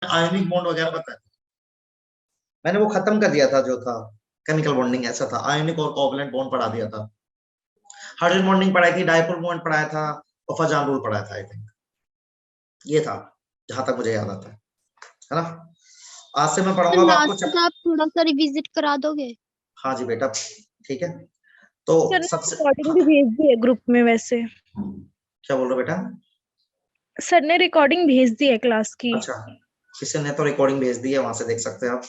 Ionic bond वगैरह बताया, मैंने वो खत्म कर दिया था जो था केमिकल बॉन्डिंग, ऐसा था, आयनिक और कोवलेंट बॉन्ड पढ़ा दिया था, हाइड्रोजन बॉन्डिंग पढ़ाई थी, डायपोल बॉन्ड पढ़ाया था, और फजान रूल पढ़ाया था, आई थिंक ये था जहां तक मुझे याद आता है ना। आज से मैं तो पढ़ाऊंगा अब आपको लास्ट का आप थोड़ा सा रिविजिट करा दोगे? हाँ जी बेटा, ठीक है। तो सर ने सबसे रिकॉर्डिंग भी भेज दी है ग्रुप में वैसे। क्या बोल रहे हो बेटा? सर ने रिकॉर्डिंग भेज दी है क्लास की। अच्छा, किसी ने तो रिकॉर्डिंग भेज दी है, वहां से देख सकते हैं आप।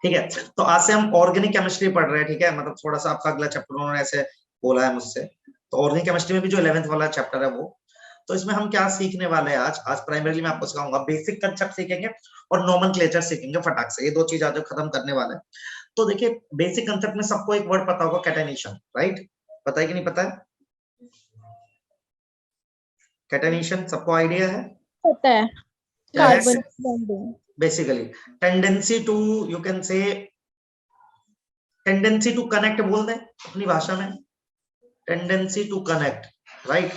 ठीक है, तो आज से हम ऑर्गेनिक केमिस्ट्री पढ़ रहे हैं, ठीक है, मतलब थोड़ा सा आपका अगला चैप्टर उन्होंने ऐसे बोला है मुझसे। तो ऑर्गेनिक केमिस्ट्री में भी जो 11th वाला चैप्टर है वो, तो इसमें हम क्या सीखने वाले हैं आज? आज प्राइमरीली मैं आपको सिखाऊंगा बेसिक कंसेप्ट सीखेंगे और नोमेनक्लेचर सीखेंगे फटाक से, ये दो चीज आज खत्म करने वाले हैं। तो देखिए बेसिक कंसेप्ट में सबको एक वर्ड पता होगा, कैटेनेशन, राइट? पता है कि नहीं पता है? कैटेनेशन सबको आइडिया है? पता है, क्या है? Carbon bonding. Basically tendency to, you can say tendency to connect बोल दें अपनी भाषा में, टेंडेंसी टू कनेक्ट, राइट?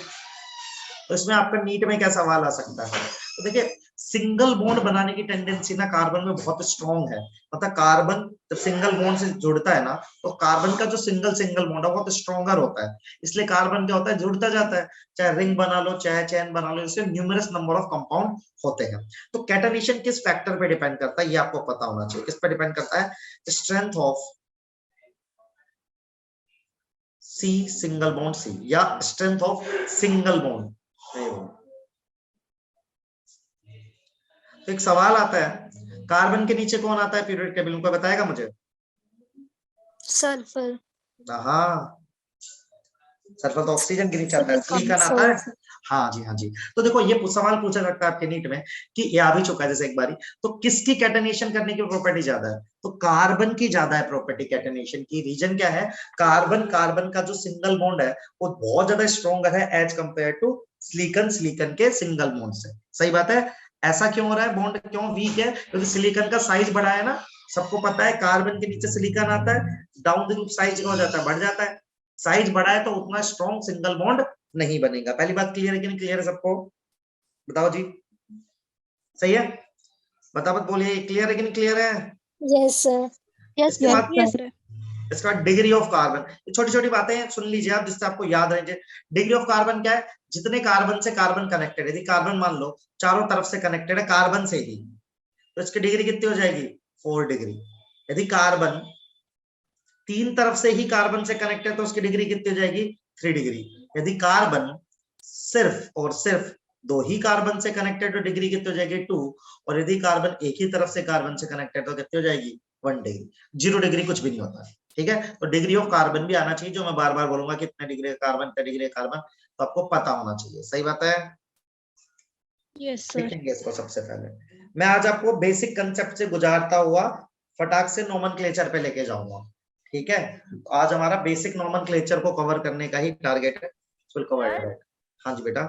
तो इसमें आपका नीट में क्या सवाल आ सकता है? तो देखिए सिंगल बॉन्ड बनाने की टेंडेंसी ना कार्बन में बहुत स्ट्रांग है, मतलब कार्बन जब सिंगल बॉन्ड से जुड़ता है ना, तो कार्बन का जो सिंगल सिंगल बॉन्ड है बहुत स्ट्रॉन्गर होता है, इसलिए कार्बन क्या होता है, जुड़ता जाता है, चाहे रिंग बना लो चाहे चैन बना लो, इससे न्यूमरस नंबर ऑफ कंपाउंड होते हैं। तो कैटेनेशन किस फैक्टर पे डिपेंड करता है ये आपको पता होना चाहिए, किस पे डिपेंड करता है? Strength of C single bond C, या स्ट्रेंथ ऑफ सिंगल बॉन्ड। तो एक सवाल आता है, कार्बन के नीचे कौन आता है पीरियोडिक टेबल में, कोई बताएगा मुझे? सल्फर। हाँ, सल्फर तो ऑक्सीजन के नीचे आता है, सिलिकॉन आता है। हाँ जी, हाँ जी। तो देखो ये सवाल पूछा जाता है आपके नीट में कि ये आ भी चुका है जैसे एक बारी, तो किसकी कैटेनेशन करने की प्रॉपर्टी ज्यादा है? तो कार्बन की ज्यादा है प्रॉपर्टी कैटेनेशन की। रीजन क्या है? कार्बन, कार्बन का जो सिंगल बॉन्ड है वो बहुत ज्यादा स्ट्रॉन्गर है as compare to silicon, silicon के सिंगल बॉन्ड से। सही बात है। ऐसा क्यों हो रहा है, बॉन्ड क्यों वीक है? क्योंकि सिलिकॉन का साइज बड़ा है ना, सबको पता है कार्बन के नीचे सिलिकॉन आता है, डाउन द ग्रुप साइज का हो जाता है, बढ़ जाता है, साइज बड़ा है तो उतना स्ट्रॉन्ग सिंगल बॉन्ड नहीं बनेगा। पहली बात क्लियर है कि नहीं क्लियर है सबको? बताओ जी, सही है? बता मत बोलिए, क्लियर है कि नहीं क्लियर है? Yes sir. यस इसके बाद सर। इसका डिग्री ऑफ कार्बन, छोटी छोटी बातें हैं सुन लीजिए आप जिससे आपको याद रहे। डिग्री ऑफ कार्बन क्या है? जितने कार्बन से कार्बन कनेक्टेड, यदि कार्बन मान लो चारों तरफ से कनेक्टेड है कार्बन से ही, तो इसकी डिग्री कितनी हो जाएगी? 4 डिग्री। यदि कार्बन तीन तरफ से ही कार्बन से कनेक्ट है तो उसकी डिग्री कितनी हो जाएगी? 3 डिग्री। यदि कार्बन सिर्फ और सिर्फ दो ही कार्बन से कनेक्टेड तो डिग्री कितनी हो जाएगी? 2। और यदि कार्बन एक ही तरफ से कार्बन से कनेक्टेड तो कितनी हो जाएगी? 1 डिग्री। 0 डिग्री कुछ भी नहीं होता, ठीक है? तो डिग्री ऑफ कार्बन भी आना चाहिए, जो मैं बार बार बोलूंगा कितने डिग्री कार्बन, कितने डिग्री कार्बन, तो आपको पता होना चाहिए। सही बात है। Yes sir. लिखेंगे इसको सबसे पहले। मैं आज आपको बेसिक कंसेप्ट से गुजारता हुआ फटाक से नोमेनक्लेचर पे लेके जाऊंगा, ठीक है? तो आज हमारा बेसिक नोमेनक्लेचर को कवर करने का ही टारगेट है। हाँ जी बेटा।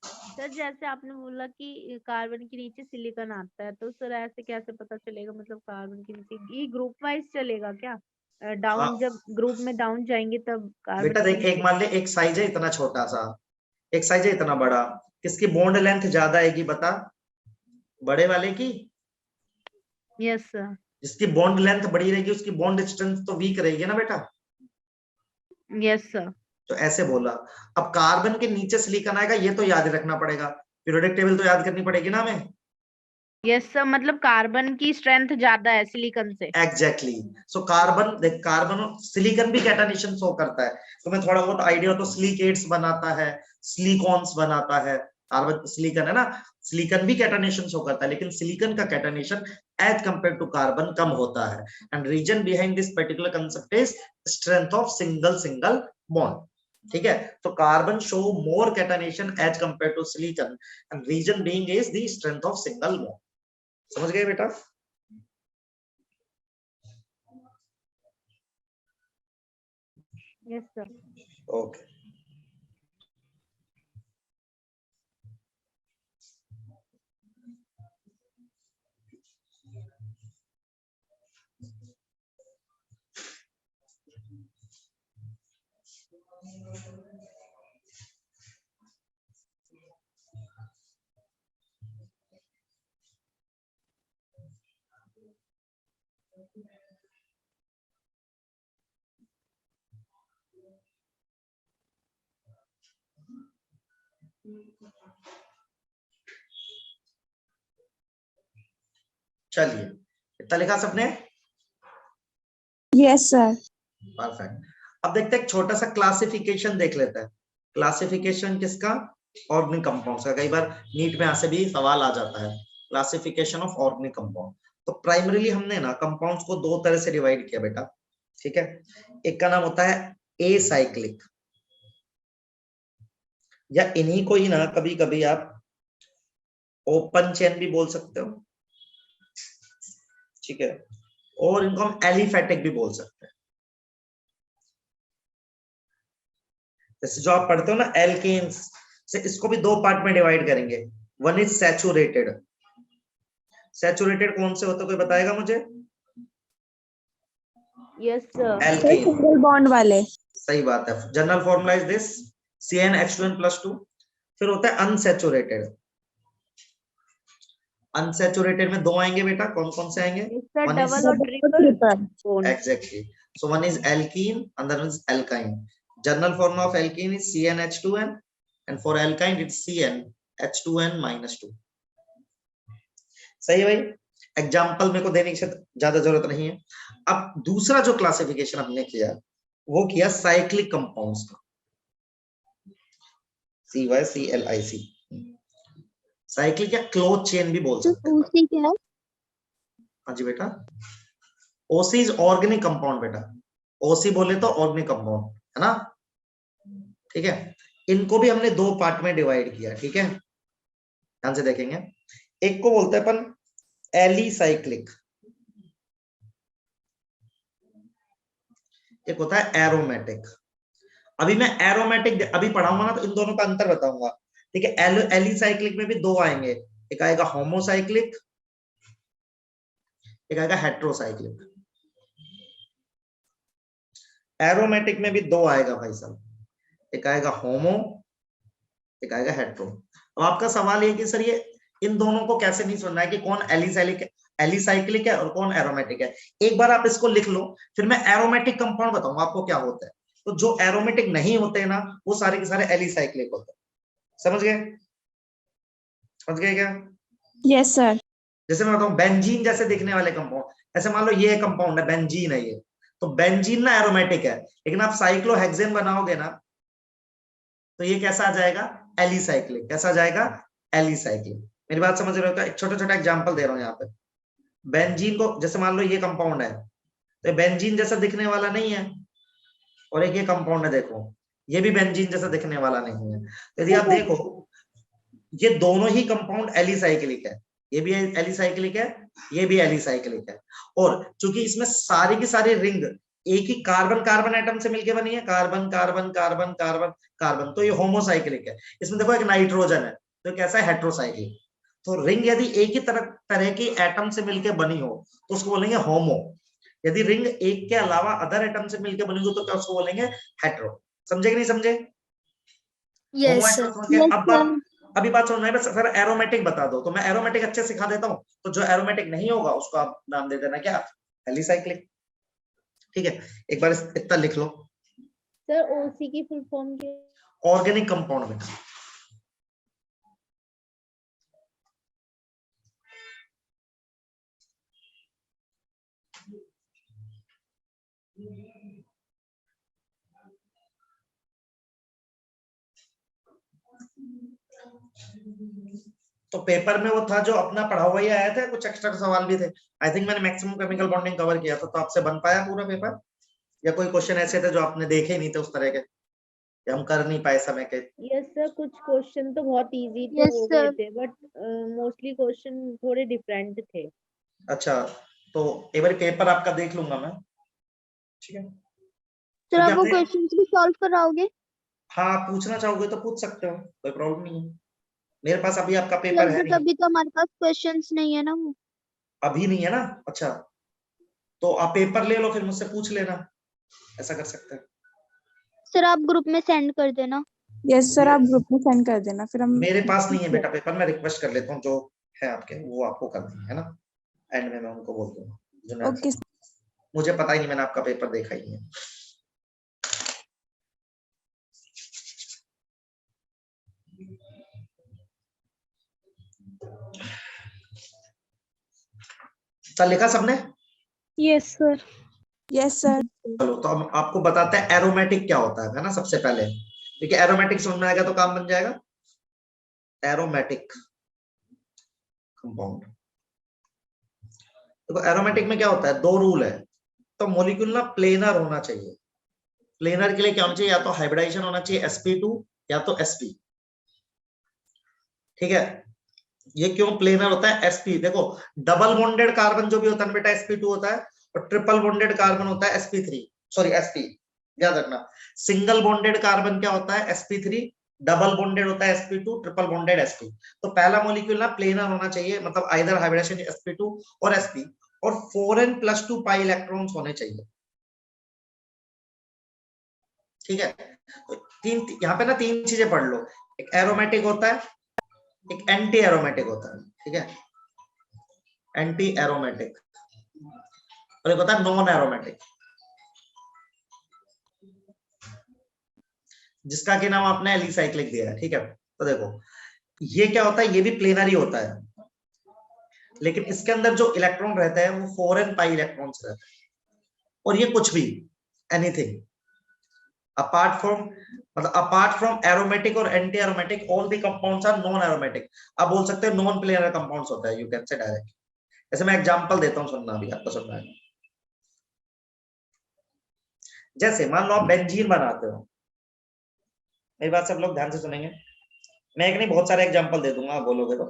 सर जैसे आपने बोला कि कार्बन के नीचे सिलिकॉन आता है, तो सर ऐसे कैसे पता चलेगा, मतलब कार्बन के नीचे ये ग्रुप वाइज चलेगा क्या? डाउन हाँ जब ग्रुप में डाउन जाएंगे तब कार्बन बेटा के देख, एक नीचे। मान ले एक साइज है इतना छोटा सा, एक साइज है इतना बड़ा, किसकी बॉन्ड लेंथ ज्यादा आएगी बता? बड़े वाले की। Yes sir. जिसकी बॉन्ड लेंथ बड़ी रहेगी उसकी बॉन्ड स्ट्रेंथ तो वीक रहेगी ना बेटा। Yes sir. तो ऐसे बोला। अब कार्बन के नीचे सिलिकॉन आएगा ये तो याद रखना पड़ेगा, पीरियोडिक टेबल तो याद करनी पड़ेगी ना हमें। यस सर, मतलब कार्बन की स्ट्रेंथ ज्यादा है सिलिकॉन से। एग्जैक्टली। सो कार्बन देख, कार्बन सिलिकॉन भी कैटानेशन शो करता है, तुम्हें थोड़ा बहुत आइडिया हो तो सिलिकेट्स बनाता है, सिलिकॉन्स बनाता है, कार्बन सिलिकॉन है ना, सिलिकॉन भी कैटानेशन शो करता है, लेकिन सिलिकॉन का catenation as compare to carbon कम होता है। And reason behind this particular concept is strength of single single bond, ठीक है? तो carbon show more catenation as compare to silicon, and reason being is the strength of single bond. समझ गए बेटा? Yes sir. Okay. चलिए, इतना लिखा सबने? Yes sir. परफेक्ट। अब देखते हैं एक छोटा सा क्लासिफिकेशन देख लेते हैं। क्लासिफिकेशन किसका? ऑर्गेनिक कंपाउंड्स का। कई बार नीट में ऐसे भी सवाल आ जाता है, क्लासिफिकेशन ऑफ ऑर्गेनिक कंपाउंड। तो प्राइमरीली हमने ना कंपाउंड्स को दो तरह से डिवाइड किया बेटा, ठीक है। एक का नाम होता है एसाइक्लिक, या इन्हीं को ही ना कभी कभी आप ओपन चेन भी बोल सकते हो, ठीक है, और इनको हम एलिफेटिक भी बोल सकते हैं। जैसे जो आप पढ़ते हो ना एल्केन्स से, इसको भी दो पार्ट में डिवाइड करेंगे। One is saturated. सैचुरेटेड कौन से होते, कोई बताएगा मुझे? Yes sir. Alkane. Single bond वाले। सही बात है। General formula is this CnH2n+2। फिर होता है अनसैचुरेटेड। अनसैचुरेटेड में दो आएंगे बेटा, कौन कौन से आएंगे? सर One is- डबल और triple bond. Exactly. So one is alkene and then is alkyne. General formula of alkene is CnH2n, and for alkyne it's CnH2n-2. सही है भाई। एग्जाम्पल मेरे को देने की ज्यादा जरूरत नहीं है। अब दूसरा जो क्लासिफिकेशन हमने किया वो किया साइक्लिक कंपाउंड्स का, CYCLIC। साइक्लिक या क्लोज चेन भी बोल सकते हैं। ओसी क्या है? हाँ जी बेटा, ओसी इज ऑर्गेनिक कंपाउंड बेटा। ओसी बोले तो ऑर्गेनिक कंपाउंड है ना, ठीक है। इनको भी हमने दो पार्ट में डिवाइड किया, ठीक है, ध्यान से देखेंगे। एक को बोलते हैं अपन एलिसाइक्लिक, एक होता है एरोमेटिक। अभी मैं एरोमेटिक अभी पढ़ाऊंगा ना, तो इन दोनों का अंतर बताऊंगा, ठीक है। एलिसाइक्लिक में भी दो आएंगे, एक आएगा होमोसाइक्लिक, एक आएगा हेट्रोसाइक्लिक। एरोमेटिक में भी दो आएगा भाई साहब, एक आएगा होमो, एक आएगा हेट्रो। अब आपका सवाल ये कि सर ये इन दोनों को कैसे नहीं सुनना है कि कौन एलिसाइक्लिक है और कौन एरोमेटिक है। एक बार आप इसको लिख लो, फिर मैं एरोमेटिक कंपाउंड बताऊंगा आपको क्या होता है। तो जो एरोमेटिक नहीं होते हैं ना, वो सारे के सारे एलिसाइक्लिक होते हैं। समझ गए? समझ गए क्या? Yes sir. जैसे मैं बताऊं बेंजीन जैसे दिखने वाले कंपाउंड, ऐसे मान लो ये कंपाउंड है बेंजीन है ये, तो बेंजीन ना एरोमेटिक है, लेकिन आप साइक्लोहेक्सेन बनाओगे ना तो ये कैसा आ जाएगा? एलिसाइक्लिक। कैसा आ जाएगा? एलिसाइक्लिक। मेरी बात समझ रहे हो? एक छोटा छोटा एग्जांपल दे रहा हूं यहाँ पे। बेंजीन को जैसे मान लो ये कंपाउंड है, तो बेंजीन जैसा दिखने वाला नहीं है, और एक ये कंपाउंड है देखो, ये भी बेंजीन जैसा दिखने वाला नहीं है। तो यदि आप देखो ये दोनों ही कंपाउंड एलिसाइक्लिक है, ये भी एलिसाइक्लिक है, ये भी एलिसाइक्लिक है। और चूंकि इसमें सारी की सारी रिंग एक ही कार्बन कार्बन एटम से मिलके बनी है, carbon carbon carbon carbon carbon, तो ये होमोसाइक्लिक है। इसमें देखो एक नाइट्रोजन है, तो कैसा है? हेट्रोसाइक्लिक। तो रिंग यदि एक ही तरह की एटम से मिलके बनी हो तो उसको बोलेंगे होमो। यदि रिंग एक के अलावा अदर एटम से मिलके बनी हो तो क्या उसको बोलेंगे? हेट्रो। समझे कि नहीं समझे? Yes sir. अब अभी बात सुनना है, बस फिर एरोमेटिक बता दो, तो मैं एरोमेटिक अच्छे सिखा देता हूँ। तो जो एरोमेटिक नहीं होगा उसको आप नाम दे देना क्या? एलिसाइक्लिक। ठीक है, एक बार इतना लिख लो। सर ओसी की फुल फॉर्म क्या? ऑर्गेनिक कंपाउंड में। तो पेपर में वो था जो अपना पढ़ा हुआ ही आया था, कुछ एक्स्ट्रा सवाल भी थे। आई थिंक मैंने मैक्सिमम केमिकल बॉन्डिंग कवर किया था। तो आपसे बन पाया पूरा पेपर, या कोई क्वेश्चन ऐसे थे जो आपने देखे ही नहीं थे उस तरह के, या हम कर नहीं पाए समय के? यस सर, कुछ क्वेश्चन तो बहुत इजी तो Yes, हो sir. गए थे, बट मोस्टली क्वेश्चन थोड़े डिफरेंट थे। अच्छा, तो एक बार पेपर आपका देख लूंगा मैं, ठीक है। सर आप वो क्योंकि क्वेश्चंस भी सॉल्व कराओगे? हाँ, पूछना चाहोगे तो पूछ सकते हो, कोई प्रॉब्लम नहीं है। मेरे पास अभी आपका पेपर सर है बट नहीं, अभी तो हमारे पास क्वेश्चंस नहीं है ना वो। अभी नहीं है ना। अच्छा, तो आप पेपर ले लो, फिर मुझसे पूछ लेना, ऐसा कर सकते हैं। सर आप ग्रुप में सेंड कर देना। यस सर, आप ग्रुप में सेंड कर देना, फिर हम। मेरे पास नहीं है बेटा पेपर, मैं रिक्वेस्ट कर लेता हूँ जो है आपके, वो आपको कर देंगे, है ना। एंड में मैं उनको बोल दूंगा। ओके। मुझे पता ही नहीं, मैंने आपका पेपर देखा ही है। चल लिखा सबने? Yes sir. Yes sir. चलो तो हम आपको बताते हैं एरोमेटिक क्या होता है ना, सबसे पहले, क्योंकि एरोमेटिक समझ में आएगा तो काम बन जाएगा। एरोमेटिक कंपाउंड, देखो एरोमेटिक में क्या होता है, दो रूल है। तो मॉलिक्यूल ना प्लेनर होना चाहिए। प्लेनर के लिए क्या होना चाहिए, या तो हाइब्रिडाइजेशन होना चाहिए sp2 या तो sp। ठीक है, ये क्यों प्लेनर होता है sp, देखो डबल बॉन्डेड कार्बन जो भी होता है बेटा sp2 होता है, और ट्रिपल बॉन्डेड कार्बन होता है sp3, सॉरी sp, याद रखना। सिंगल बॉन्डेड कार्बन क्या होता है sp3, डबल बॉन्डेड होता है sp2, ट्रिपल बॉन्डेड sp। तो पहला मॉलिक्यूल ना प्लेनर होना चाहिए, मतलब आइदर हाइब्रिडेशन sp2 और sp, और 4n+2 पाई इलेक्ट्रॉन्स होने चाहिए। ठीक है, तो तीन, यहाँ पे ना तीन चीजें पढ़ लो, एक एरोमेटिक होता है, एक एंटी एरोमेटिक होता है। ठीक है, एंटी एरोमेटिक, और एक होता है नॉन एरोमेटिक, जिसका कि नाम आपने एलिसाइक्लिक दिया है। ठीक है, तो देखो ये क्या होता है, ये भी प्लेनर ही होता है, लेकिन इसके अंदर जो इलेक्ट्रॉन रहते हैं वो 4n पाई इलेक्ट्रॉन्स रहते हैं, और ये कुछ भी एनीथिंग अपार्ट फ्रॉम एरोमेटिक और anti aromatic, all the compounds are non aromatic. आप बोल सकते हो नॉन प्लेनर कंपाउंड्स होता है, यू कैन से डायरेक्ट। जैसे मैं एग्जांपल देता हूं, सुनना अभी आपको सुनना है। जैसे मान लो आप बेंजीन बनाते हो, मेरी बात सब लोग ध्यान से सुनेंगे, मैं एक नहीं बहुत सारे एग्जांपल दे दूंगा, आप बोलोगे तो।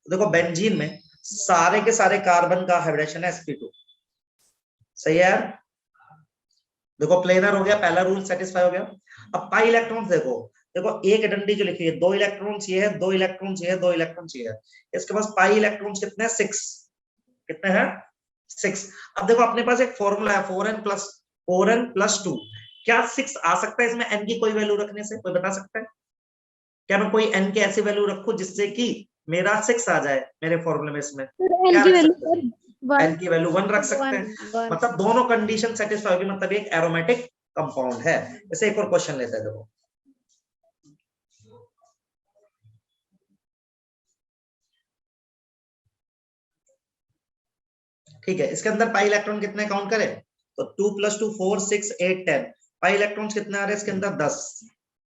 देखो बेंजीन में सारे के सारे कार्बन का हाइब्रिडेशन है sp2, सही है यार? देखो प्लेनर हो गया, पहला रूल सेटिस्फाई हो गया। अब पाई इलेक्ट्रॉन्स देखो, देखो एक डंडी जो लिखी है, 2 इलेक्ट्रॉन्स ये है, 2 इलेक्ट्रॉन्स ये है, 2 इलेक्ट्रॉन्स ये है, इसके पास पाई इलेक्ट्रॉन्स कितने हैं, 6। कितने हैं, 6। अब देखो अपने पास एक फॉर्मूला है 4n+2, क्या 6 आ सकता है इसमें n की कोई वैल्यू रखने से? कोई बता सकता है? क्या मैं कोई n की ऐसी वैल्यू रखूं जिससे कि मेरा 6 आ जाए मेरे फॉर्मूले में? इसमें क्या रख सकते हैं? n की वैल्यू 1 रख सकते हैं, मतलब दोनों कंडीशन सेटिस्फाई होगी, मतलब एक एरोमेटिक कंपाउंड है। जैसे एक और क्वेश्चन लेते हैं, देखो ठीक है, इसके अंदर पाई इलेक्ट्रॉन कितने काउंट करें, तो 2+2 4 6 8 10, पाई इलेक्ट्रॉन्स कितने आ रहे हैं इसके अंदर, 10।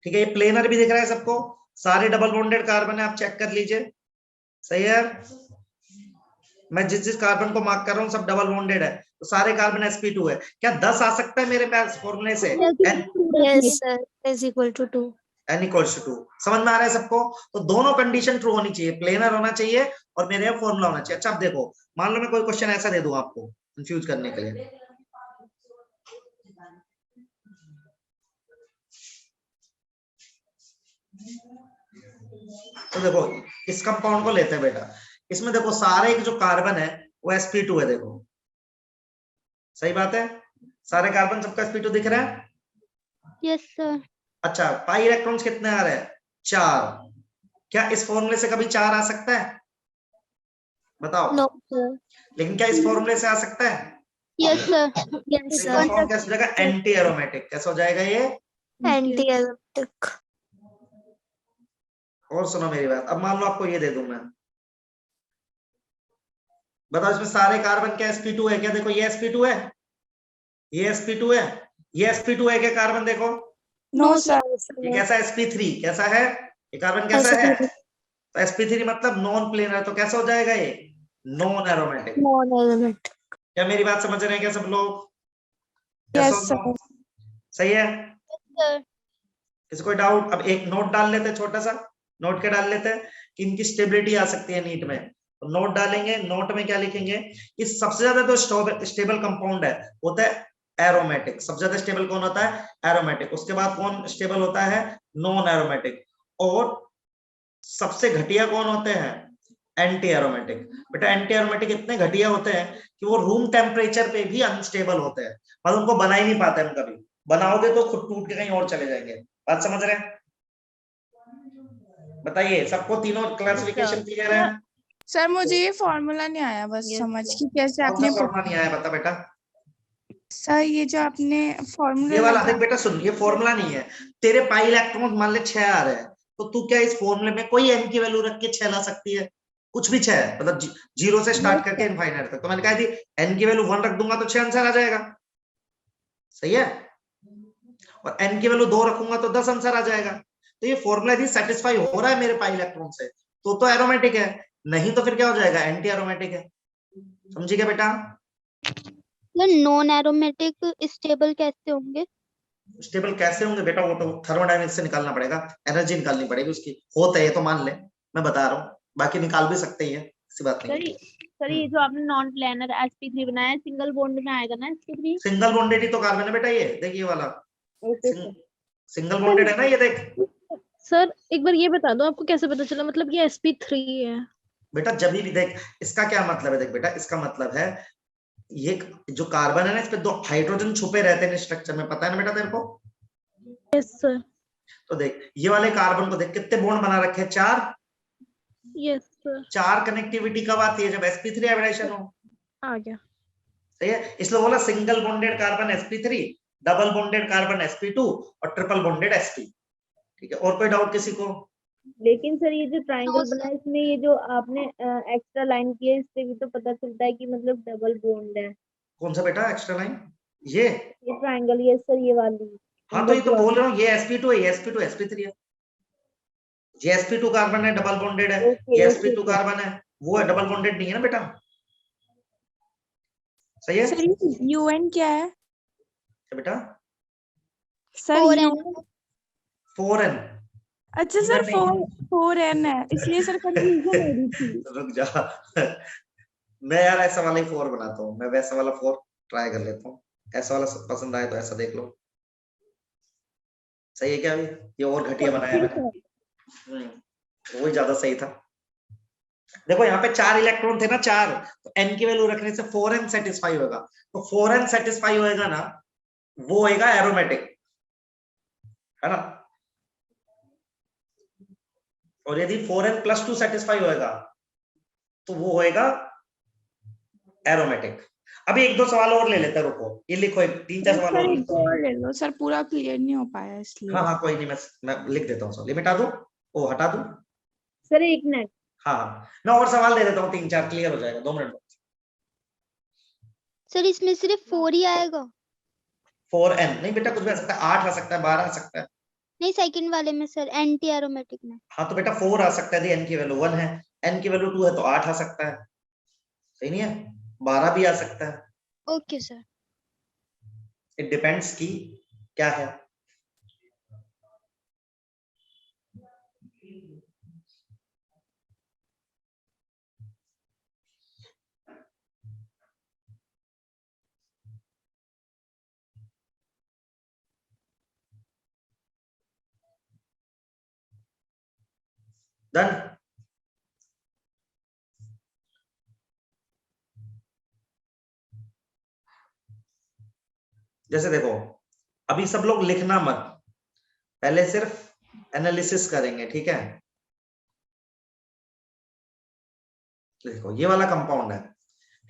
ठीक है, ये प्लेनर भी दिख रहा है सबको, सारे डबल बॉन्डेड कार्बन है, आप चेक कर लीजिए, सही है? मैं जिस जिस कार्बन को मार्क कर रहा हूँ सब डबल बॉन्डेड है, तो सारे कार्बन sp2 है। क्या 10 आ सकता है मेरे पास फॉर्मूले से? Yes sir, is equal to 2। n equals to 2, समझ में आ रहा है सबको? तो दोनों कंडीशन ट्रू होनी चाहिए, प्लेनर होना चाहिए और मेरे यहाँ फॉर्मूला होना चाहिए। अच्छा अब देखो, मान लो मैं कोई क्वेश्चन ऐसा दे दूं आपको कंफ्यूज करने के लिए, तो देखो इस कंपाउंड को लेते हैं बेटा, इसमें देखो सारे जो कार्बन है वो sp2 है, देखो सही बात है, सारे कार्बन सबका sp2 दिख रहा है। Yes sir. अच्छा पाई इलेक्ट्रॉन्स कितने आ रहे हैं, 4। क्या इस फॉर्मूले से कभी 4 आ सकता है, बताओ? No sir. लेकिन क्या इस फॉर्मूले से आ सकता है? Yes sir. यस इसका सर। फॉर्म कैसे हो जाएगा, एंटी एरोमेटिक। कैसा हो जाएगा ये, एंटी एरोमेटिक। और सुनो मेरी बात, अब मान लो आपको ये दे दूं मैं, बताओ इसमें सारे कार्बन क्या sp2 है क्या? देखो ये sp2 है, ये sp2 है, ये sp2 है क्या कार्बन? देखो नो सर। ये कैसा है, sp3 कैसा है, ये कार्बन कैसा है, तो sp3 मतलब नॉन प्लेनर, तो कैसा हो जाएगा ये, नॉन एरोमेटिक। Non aromatic. क्या मेरी बात समझ रहे हैं क्या सब लोग? Yes sir. सही है? सर किसी कोई डाउट? अब एक नोट डाल लेते हैं, छोटा सा नोट के डाल लेते हैं कि इनकी स्टेबिलिटी आ सकती है नीट में, तो नोट डालेंगे। नोट में क्या लिखेंगे, कि सबसे ज्यादा तो स्टेबल कंपाउंड है होता है एरोमेटिक, सबसे ज्यादा स्टेबल कौन होता है, एरोमेटिक। उसके बाद कौन स्टेबल होता है, नॉन एरोमेटिक। और सबसे घटिया कौन होते हैं, एंटी एरोमेटिक। बेटा एंटी एरोमेटिक इतने घटिया होते हैं कि वो रूम टेम्परेचर पे भी अनस्टेबल होते हैं, मतलब उनको बना ही नहीं पाते हम, कभी बनाओगे तो खुद टूट के कहीं और चले जाएंगे। बात समझ रहे हैं? बताइए सबको तीनों क्लासिफिकेशन क्लियर है? सर मुझे ये फॉर्मूला नहीं आया बस Yes, समझ sir. कि कैसे कौन सा आपने फॉर्मूला नहीं आया, बता बेटा। सर ये जो आपने ये फॉर्मूला वाला देख बेटा सुन, ये फॉर्मूला नहीं है। तेरे पाई इलेक्ट्रॉन मान ले 6 आ रहे हैं, तो तू क्या इस फॉर्मूले में कोई n की वैल्यू रख के 6 ला सकती है? कुछ भी 6 मतलब 0 से स्टार्ट करके इनफाइनाइट तक। तो मैंने कहा थी n की वैल्यू 1 रख दूंगा तो 6 आंसर आ जाएगा, सही है। और n की वैल्यू 2 रखूंगा तो 10 आंसर आ जाएगा। तो ये फॉर्मूला यदि सेटिस्फाई हो रहा है मेरे पाई इलेक्ट्रॉन से तो एरोमेटिक है, नहीं तो फिर क्या हो जाएगा, एंटी एरोमेटिक है। समझी क्या बेटा? नॉन एरोमेटिक स्टेबल कैसे होंगे? स्टेबल कैसे होंगे बेटा, वो तो थर्मोडायनेमिक्स से निकालना पड़ेगा, एनर्जी निकालनी पड़ेगी उसकी। होता है ये तो मान ले, मैं बता रहा हूँ, बाकी निकाल भी सकते हैं, ऐसी बात नहीं है। सर ये जो आपने नॉन प्लेनर sp3 बनाया है, सिंगल बॉन्ड में आएगा ना sp3? सिंगल बॉन्डेड ही तो कार्बन है बेटा, ये देख ये वाला ओके सर। सिंगल बॉन्डेड है ना, ये देख। सर एक बार ये बता दो, आपको कैसे पता चला मतलब ये sp3 है? बेटा जब भी देख, इसका क्या मतलब है, देख बेटा इसका मतलब है ये जो कार्बन है ना, इस पे 2 हाइड्रोजन छुपे रहते हैं स्ट्रक्चर में, पता है ना बेटा तेरे को? Yes sir. तो देख ये वाले कार्बन को देख कितने बॉन्ड बना रखे हैं, 4। Yes sir. 4 कनेक्टिविटी कब आती है, जब sp3 हाइब्रिडेशन हो, आ गया। सही है। इसलिए बोला single bonded carbon sp3, double bonded carbon sp2 और ट्रिपल बॉन्डेड sp। ठीक है, और कोई डाउट किसी को? लेकिन सर ये जो ट्रायंगल बना है इसमें ये जो आपने एक्स्ट्रा लाइन की है, इससे भी तो पता चलता है कि मतलब डबल बॉन्ड है। कौन सा बेटा एक्स्ट्रा लाइन? ये ट्रायंगल, ये सर ये वाली। हाँ तो ये तो बोल रहा हूँ, ये sp2 है, ये sp2 sp3 है। ये sp2 कार्बन है, डबल बॉन्डेड है। ये sp2 कार्बन है, वो है डबल बॉन्डेड नहीं है ना बेटा, सही है। सर UN क्या है क्या बेटा? सर? 4n। 4n। अच्छा सर 4N है, इसलिए सर कंफ्यूजन हो रही थी। रुक जा मैं यार ऐसा वाला ही 4 बनाता हूँ, मैं वैसा वाला 4 ट्राई कर लेता हूँ, ऐसा वाला पसंद आए तो ऐसा देख लो, सही है क्या? अभी ये और घटिया बनाया मैंने, वही ज्यादा सही था। देखो यहाँ पे 4 इलेक्ट्रॉन थे ना, 4, तो n की वैल्यू रखने से 4n सेटिस्फाई होगा, तो 4n सेटिस्फाई होएगा ना, वो होएगा एरोमेटिक, है ना। और यदि 4n + 2 सेटिस्फाई होएगा तो वो होएगा एरोमेटिक। अभी 1-2 सवाल और ले लेते हैं, रुको ये लिखो, 3-4 सवाल और लिखो। और ले लो सर, पूरा क्लियर नहीं हो पाया इसलिए। हाँ कोई नहीं, मैं लिख देता हूँ, लिमिट हटा दूं, ओ हटा दूं। सर एक मिनट। हाँ मैं और सवाल दे देता हूँ, 3-4 क्लियर हो जाएगा, 2 मिनट। सर इसमें सिर्फ 4 ही आएगा? 4n नहीं बेटा, कुछ भी आ सकता है, 8 आ सकता है, 12 आ सकता है। नहीं, सेकंड वाले में सर, एंटी एरोमेटिक में। हाँ तो बेटा 4 आ सकता है, n की वैल्यू 1 है, n की वैल्यू 2 है तो 8 आ सकता है, सही नहीं है, 12 भी आ सकता है। Okay sir. इट डिपेंड्स की क्या है। डन। जैसे देखो, अभी सब लोग लिखना मत, पहले सिर्फ एनालिसिस करेंगे, ठीक है। देखो ये वाला कंपाउंड है,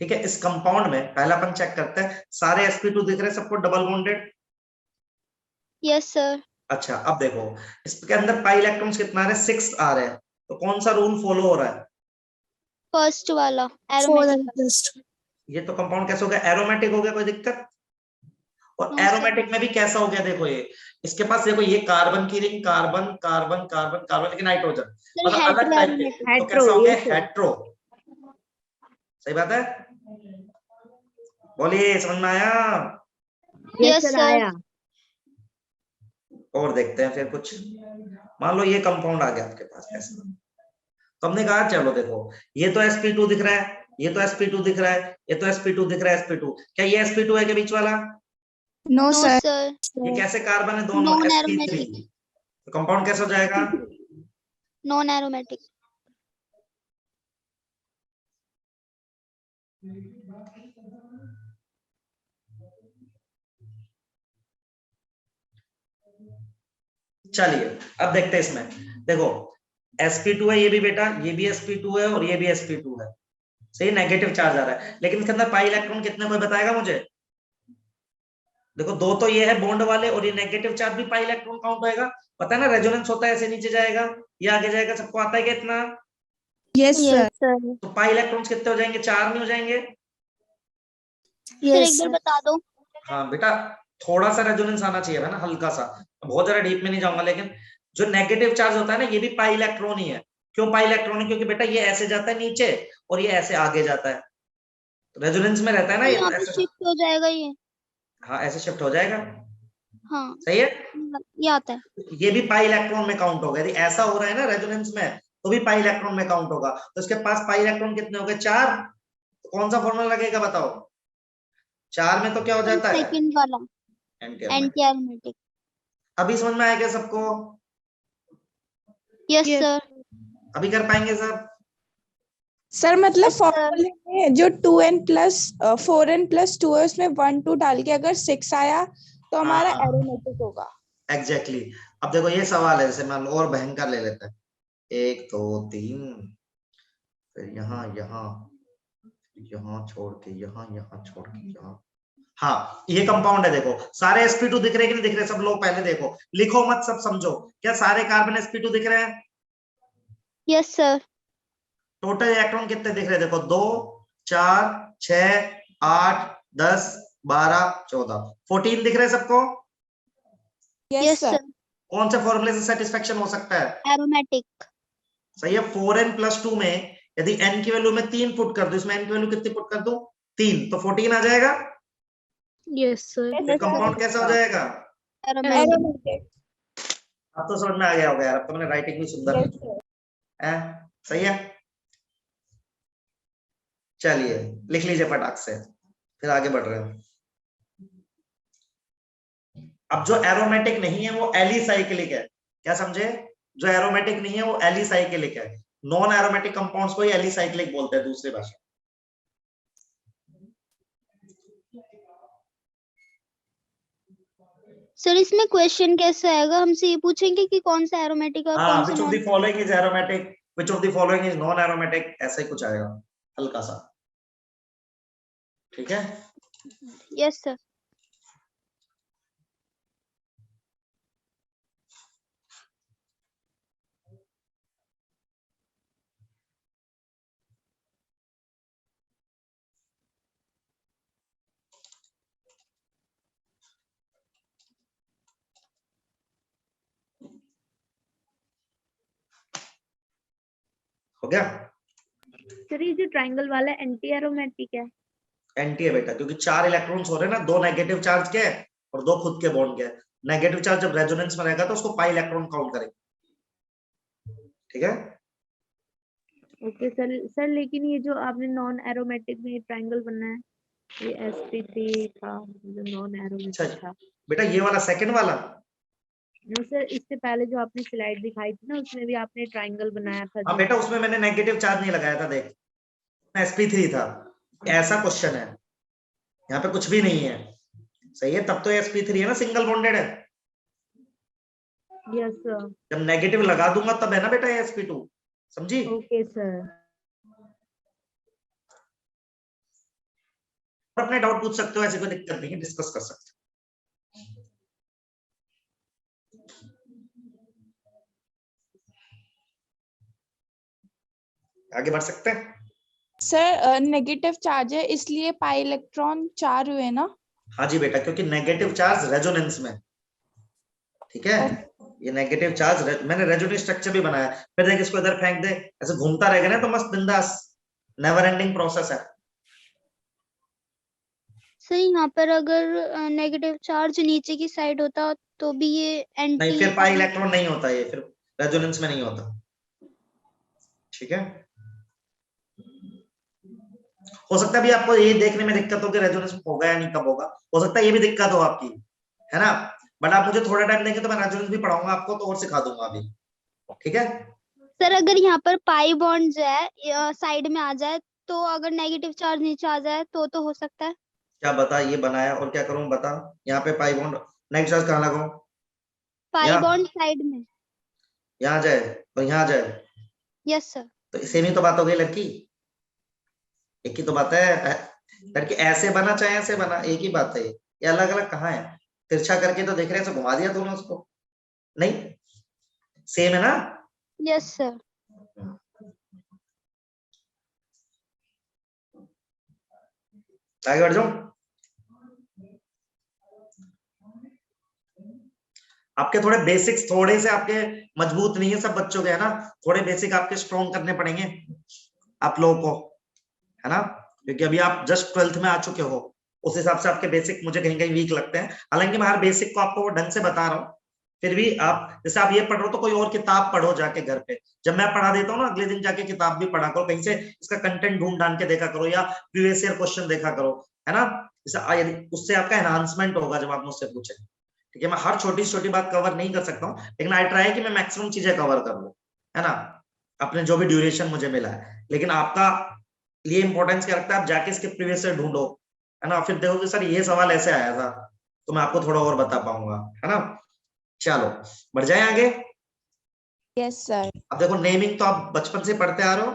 ठीक है, इस कंपाउंड में पहला अपन चेक करते हैं, सारे sp2 दिख रहे हैं सबको डबल बॉन्डेड? Yes sir. अच्छा अब देखो इसके अंदर पाई इलेक्ट्रॉन्स कितना आ रहे हैं, 6 आ रहे हैं, तो कौन सा रूल फॉलो हो रहा है? फर्स्ट वाला 4 एरोमेटिक। ये तो कंपाउंड कैसे हो गया, एरोमेटिक हो गया, कोई दिक्कत? और No, एरोमेटिक में भी कैसा हो गया, देखो ये इसके पास, देखो ये कार्बन की ring, carbon carbon carbon carbon, लेकिन नाइट्रोजन मतलब अलग टाइप के, तो कैसा हो गया, हेट्रो। सही बात है, बोलिए समझ में आया? Yes sir. और देखते हैं फिर कुछ, मान लो ये कंपाउंड आ गया आपके पास ऐसा, तो हमने कहा चलो देखो ये तो sp2 दिख रहा है, ये तो sp2 दिख रहा है, ये तो sp2 दिख रहा है, sp2, क्या ये sp2 है के बीच वाला? No no sir. सर। ये कैसे कार्बन है दोनों, नॉन sp3, एरोमेटिक। तो कंपाउंड कैसे हो जाएगा? Non aromatic. चलिए अब देखते हैं इसमें, देखो sp2 है ये भी बेटा, ये भी sp2 है और ये भी sp2 है, सही, नेगेटिव चार्ज आ रहा है, लेकिन इसके अंदर पाई इलेक्ट्रॉन कितने, कोई बताएगा मुझे? देखो दो तो ये है बॉन्ड वाले, और ये नेगेटिव चार्ज भी पाई इलेक्ट्रॉन काउंट होएगा। पता है ना, रेजोनेंस होता है ऐसे नीचे जाएगा, ये आगे जाएगा, सबको आता है क्या इतना? Yes sir. Yes, sir. तो पाई इलेक्ट्रॉन्स कितने हो जाएंगे? 4 नहीं हो जाएंगे? सर Yes, एक बार sir. बता दो। हाँ बेटा, थोड़ा सा रेजोनेंस आना चाहिए ना, हल्का सा, बहुत ज्यादा डीप में नहीं जाऊंगा, लेकिन जो नेगेटिव चार्ज होता है ना, ये भी पाई इलेक्ट्रॉन ही है। क्यों पाई इलेक्ट्रॉन है? क्योंकि बेटा ये ऐसे जाता है नीचे और ये ऐसे आगे जाता है, तो रेजोनेंस में रहता है ना तो ये यहाँ पे ऐसे। शिफ्ट हो जाएगा ये। हाँ ऐसे शिफ्ट हो जाएगा, हाँ सही है। ये आता है। ये भी पाई इलेक्ट्रॉन में काउंट होगा, यदि ऐसा हो रहा है ना रेजोनेंस में, तो भी पाई इलेक्ट्रॉन में काउंट होगा। तो इसके पास पाई इलेक्ट्रॉन कितने हो गए? 4। तो कौन सा फॉर्मूला लगेगा बताओ? 4 में तो क्या हो जाता है? सेकंड वाला एंटी एंटी एरोमेटिक। अभी समझ में आएगा सबको? Yes Yes. सर। अभी कर पाएंगे सब? सर मतलब Yes, sir. फॉर्मूले में जो 4n+2 है उसमें 1 2 डाल के अगर 6 आया तो हमारा हाँ। एरोमेटिक होगा। एग्जैक्टली अब देखो ये सवाल है, जैसे मान लो और भयंकर ले लेते हैं, 1 2 3, फिर यहाँ यहाँ यहाँ छोड़ के यहाँ यहाँ छोड़ के यहाँ। हाँ ये कंपाउंड है, देखो सारे sp2 दिख रहे कि नहीं दिख रहे? सब लोग पहले देखो, लिखो मत, सब समझो। क्या सारे कार्बन sp2 दिख रहे हैं? Yes sir. टोटल इलेक्ट्रॉन कितने दिख रहे हैं? देखो 2 4 6 8 10 12 14 14 दिख रहे हैं सबको? Yes yes sir. सर। कौन से फॉर्मूले से सेटिस्फेक्शन हो सकता है? एरोमेटिक। सही है। 4n+2 में यदि n की वैल्यू में 3 पुट कर दूं, इसमें n की वैल्यू कितनी पुट कर दूं? 3, तो 14 आ जाएगा। Yes, sir. फिर कंपाउंड कैसा हो जाएगा? एरोमेटिक। एरोमेटिक। अब तो समझ में आ गया होगा यार, अब तो मैंने राइटिंग भी सुंदर यस लिखी सर। है। सही है, चलिए लिख लीजिए फटाक से, फिर आगे बढ़ रहे हैं। अब जो एरोमेटिक नहीं है वो एलिसाइक्लिक है, क्या समझे? जो एरोमेटिक नहीं है वो एलिसाइक्लिक है। नॉन एरोमेटिक कंपाउंड्स को ही एलिसाइक्लिक बोलते हैं दूसरी भाषा। सर इसमें क्वेश्चन कैसे आएगा? हमसे ये पूछेंगे कि कौन सा एरोमेटिक और हाँ, कौन सा which of non. the following is aromatic, which of the following is non aromatic, ऐसा ही कुछ आएगा हल्का सा, ठीक है। Yes sir. हो गया? सर ये जो ट्रायंगल वाला एंटी एरोमेटिक है? एंटी है बेटा, क्योंकि 4 इलेक्ट्रॉन्स हो रहे हैं ना, 2 नेगेटिव चार्ज के और 2 खुद के बॉन्ड के। नेगेटिव चार्ज जब रेजोनेंस में रहेगा तो उसको पाई इलेक्ट्रॉन काउंट करेंगे, ठीक है। Okay sir. सर लेकिन ये जो आपने नॉन एरोमेटिक में ट्रायंगल बना है, ये sp3 था जो नॉन एरोमेटिक था। बेटा ये वाला सेकंड वाला, नहीं सर, इससे पहले जो आपने स्लाइड दिखाई थी ना उसमें भी आपने ट्रायंगल बनाया था। हाँ बेटा उसमें मैंने नेगेटिव चार्ज नहीं लगाया था, देख sp3 था। ऐसा क्वेश्चन है, यहाँ पे कुछ भी नहीं है, सही है। तब तो sp3 है ना, सिंगल बॉन्डेड है। Yes sir. जब नेगेटिव लगा दूंगा तब है ना बेटा ये sp2, समझी? Okay sir. अपने डाउट पूछ सकते हो, ऐसी कोई दिक्कत नहीं है, डिस्कस कर सकते हो। आगे बढ़ सकते हैं। सर नेगेटिव चार्ज है इसलिए पाई इलेक्ट्रॉन 4 हुए ना? हाँ जी बेटा, क्योंकि नेगेटिव चार्ज रेजोनेंस में, ठीक है। ये नेगेटिव चार्ज मैंने रेजोनेंस स्ट्रक्चर भी बनाया। फिर देख इसको इधर फेंक दे, ऐसे घूमता रहेगा ना तो मस्त बिंदास, नेवर एंडिंग प्रोसेस है। सर यहाँ पर अगर नेगेटिव चार्ज नीचे की साइड होता तो भी ये एंटी। नहीं, फिर पाई इलेक्ट्रॉन नहीं होता, ये फिर रेजोनेंस में नहीं होता, ठीक है। हो सकता है भी आपको ये देखने में दिक्कत हो कि रेजोनेंस होगा या नहीं, कब होगा, हो सकता है ये भी दिक्कत हो आपकी, है ना। बट आप मुझे थोड़ा टाइम देंगे तो मैं रेजोनेंस भी पढ़ाऊंगा आपको, तो और सिखा दूंगा अभी, ठीक है। सर अगर यहाँ पर पाई बॉन्ड जो है साइड में आ जाए, तो अगर नेगेटिव चार्ज नीचे आ जाए तो हो सकता है। क्या बता, ये बनाया और क्या करूं बता? यहाँ पे पाई बॉन्ड, नेगेटिव चार्ज कहाँ लगाऊं? पाई बॉन्ड साइड में। यहाँ जाए और यहाँ जाए। Yes sir. तो सेम ही तो बात हो गई लड़की, एक ही तो बात है। लड़की ऐसे बना चाहे ऐसे बना, एक ही बात है, ये अलग अलग कहाँ है? तिरछा करके तो देख रहे हैं, ऐसे घुमा दिया तूने उसको, नहीं सेम है ना? Yes sir. आगे बढ़ जाऊं? आपके थोड़े बेसिक्स थोड़े से आपके मजबूत नहीं है, सब बच्चों के है ना, थोड़े बेसिक आपके स्ट्रॉन्ग करने पड़ेंगे आप लोगों को, है ना, क्योंकि अभी आप जस्ट 12th में आ चुके हो, उस हिसाब से आपके बेसिक मुझे कहीं कहीं वीक लगते हैं। हालांकि मैं हर बेसिक को आपको ढंग से बता रहा हूँ, फिर भी आप जैसे आप ये पढ़ रहे हो तो कोई और किताब पढ़ो जाके घर पे, जब मैं पढ़ा देता हूँ ना अगले दिन जाके किताब भी पढ़ा करो, कहीं से इसका कंटेंट ढूंढ ढांड के देखा करो, या प्रीवियस ईयर क्वेश्चन देखा करो, है ना, उससे आपका एनहांसमेंट होगा जब आप मुझसे पूछे। ठीक है, मैं हर छोटी छोटी बात कवर नहीं कर सकता हूँ, लेकिन आई ट्राई कि मैं मैक्सिमम चीजें कवर कर लूं, है ना, अपने जो भी ड्यूरेशन मुझे मिला है। लेकिन आपका लिए इंपॉर्टेंस क्या रखता है, आप जाके इसके प्रीवियस ईयर ढूंढो, है ना, फिर देखोगे सर ये सवाल ऐसे आया था, तो मैं आपको थोड़ा और बता पाऊंगा, है ना। चलो बढ़ जाए आगे। Yes sir. अब देखो नेमिंग तो आप बचपन से पढ़ते आ रहे हो,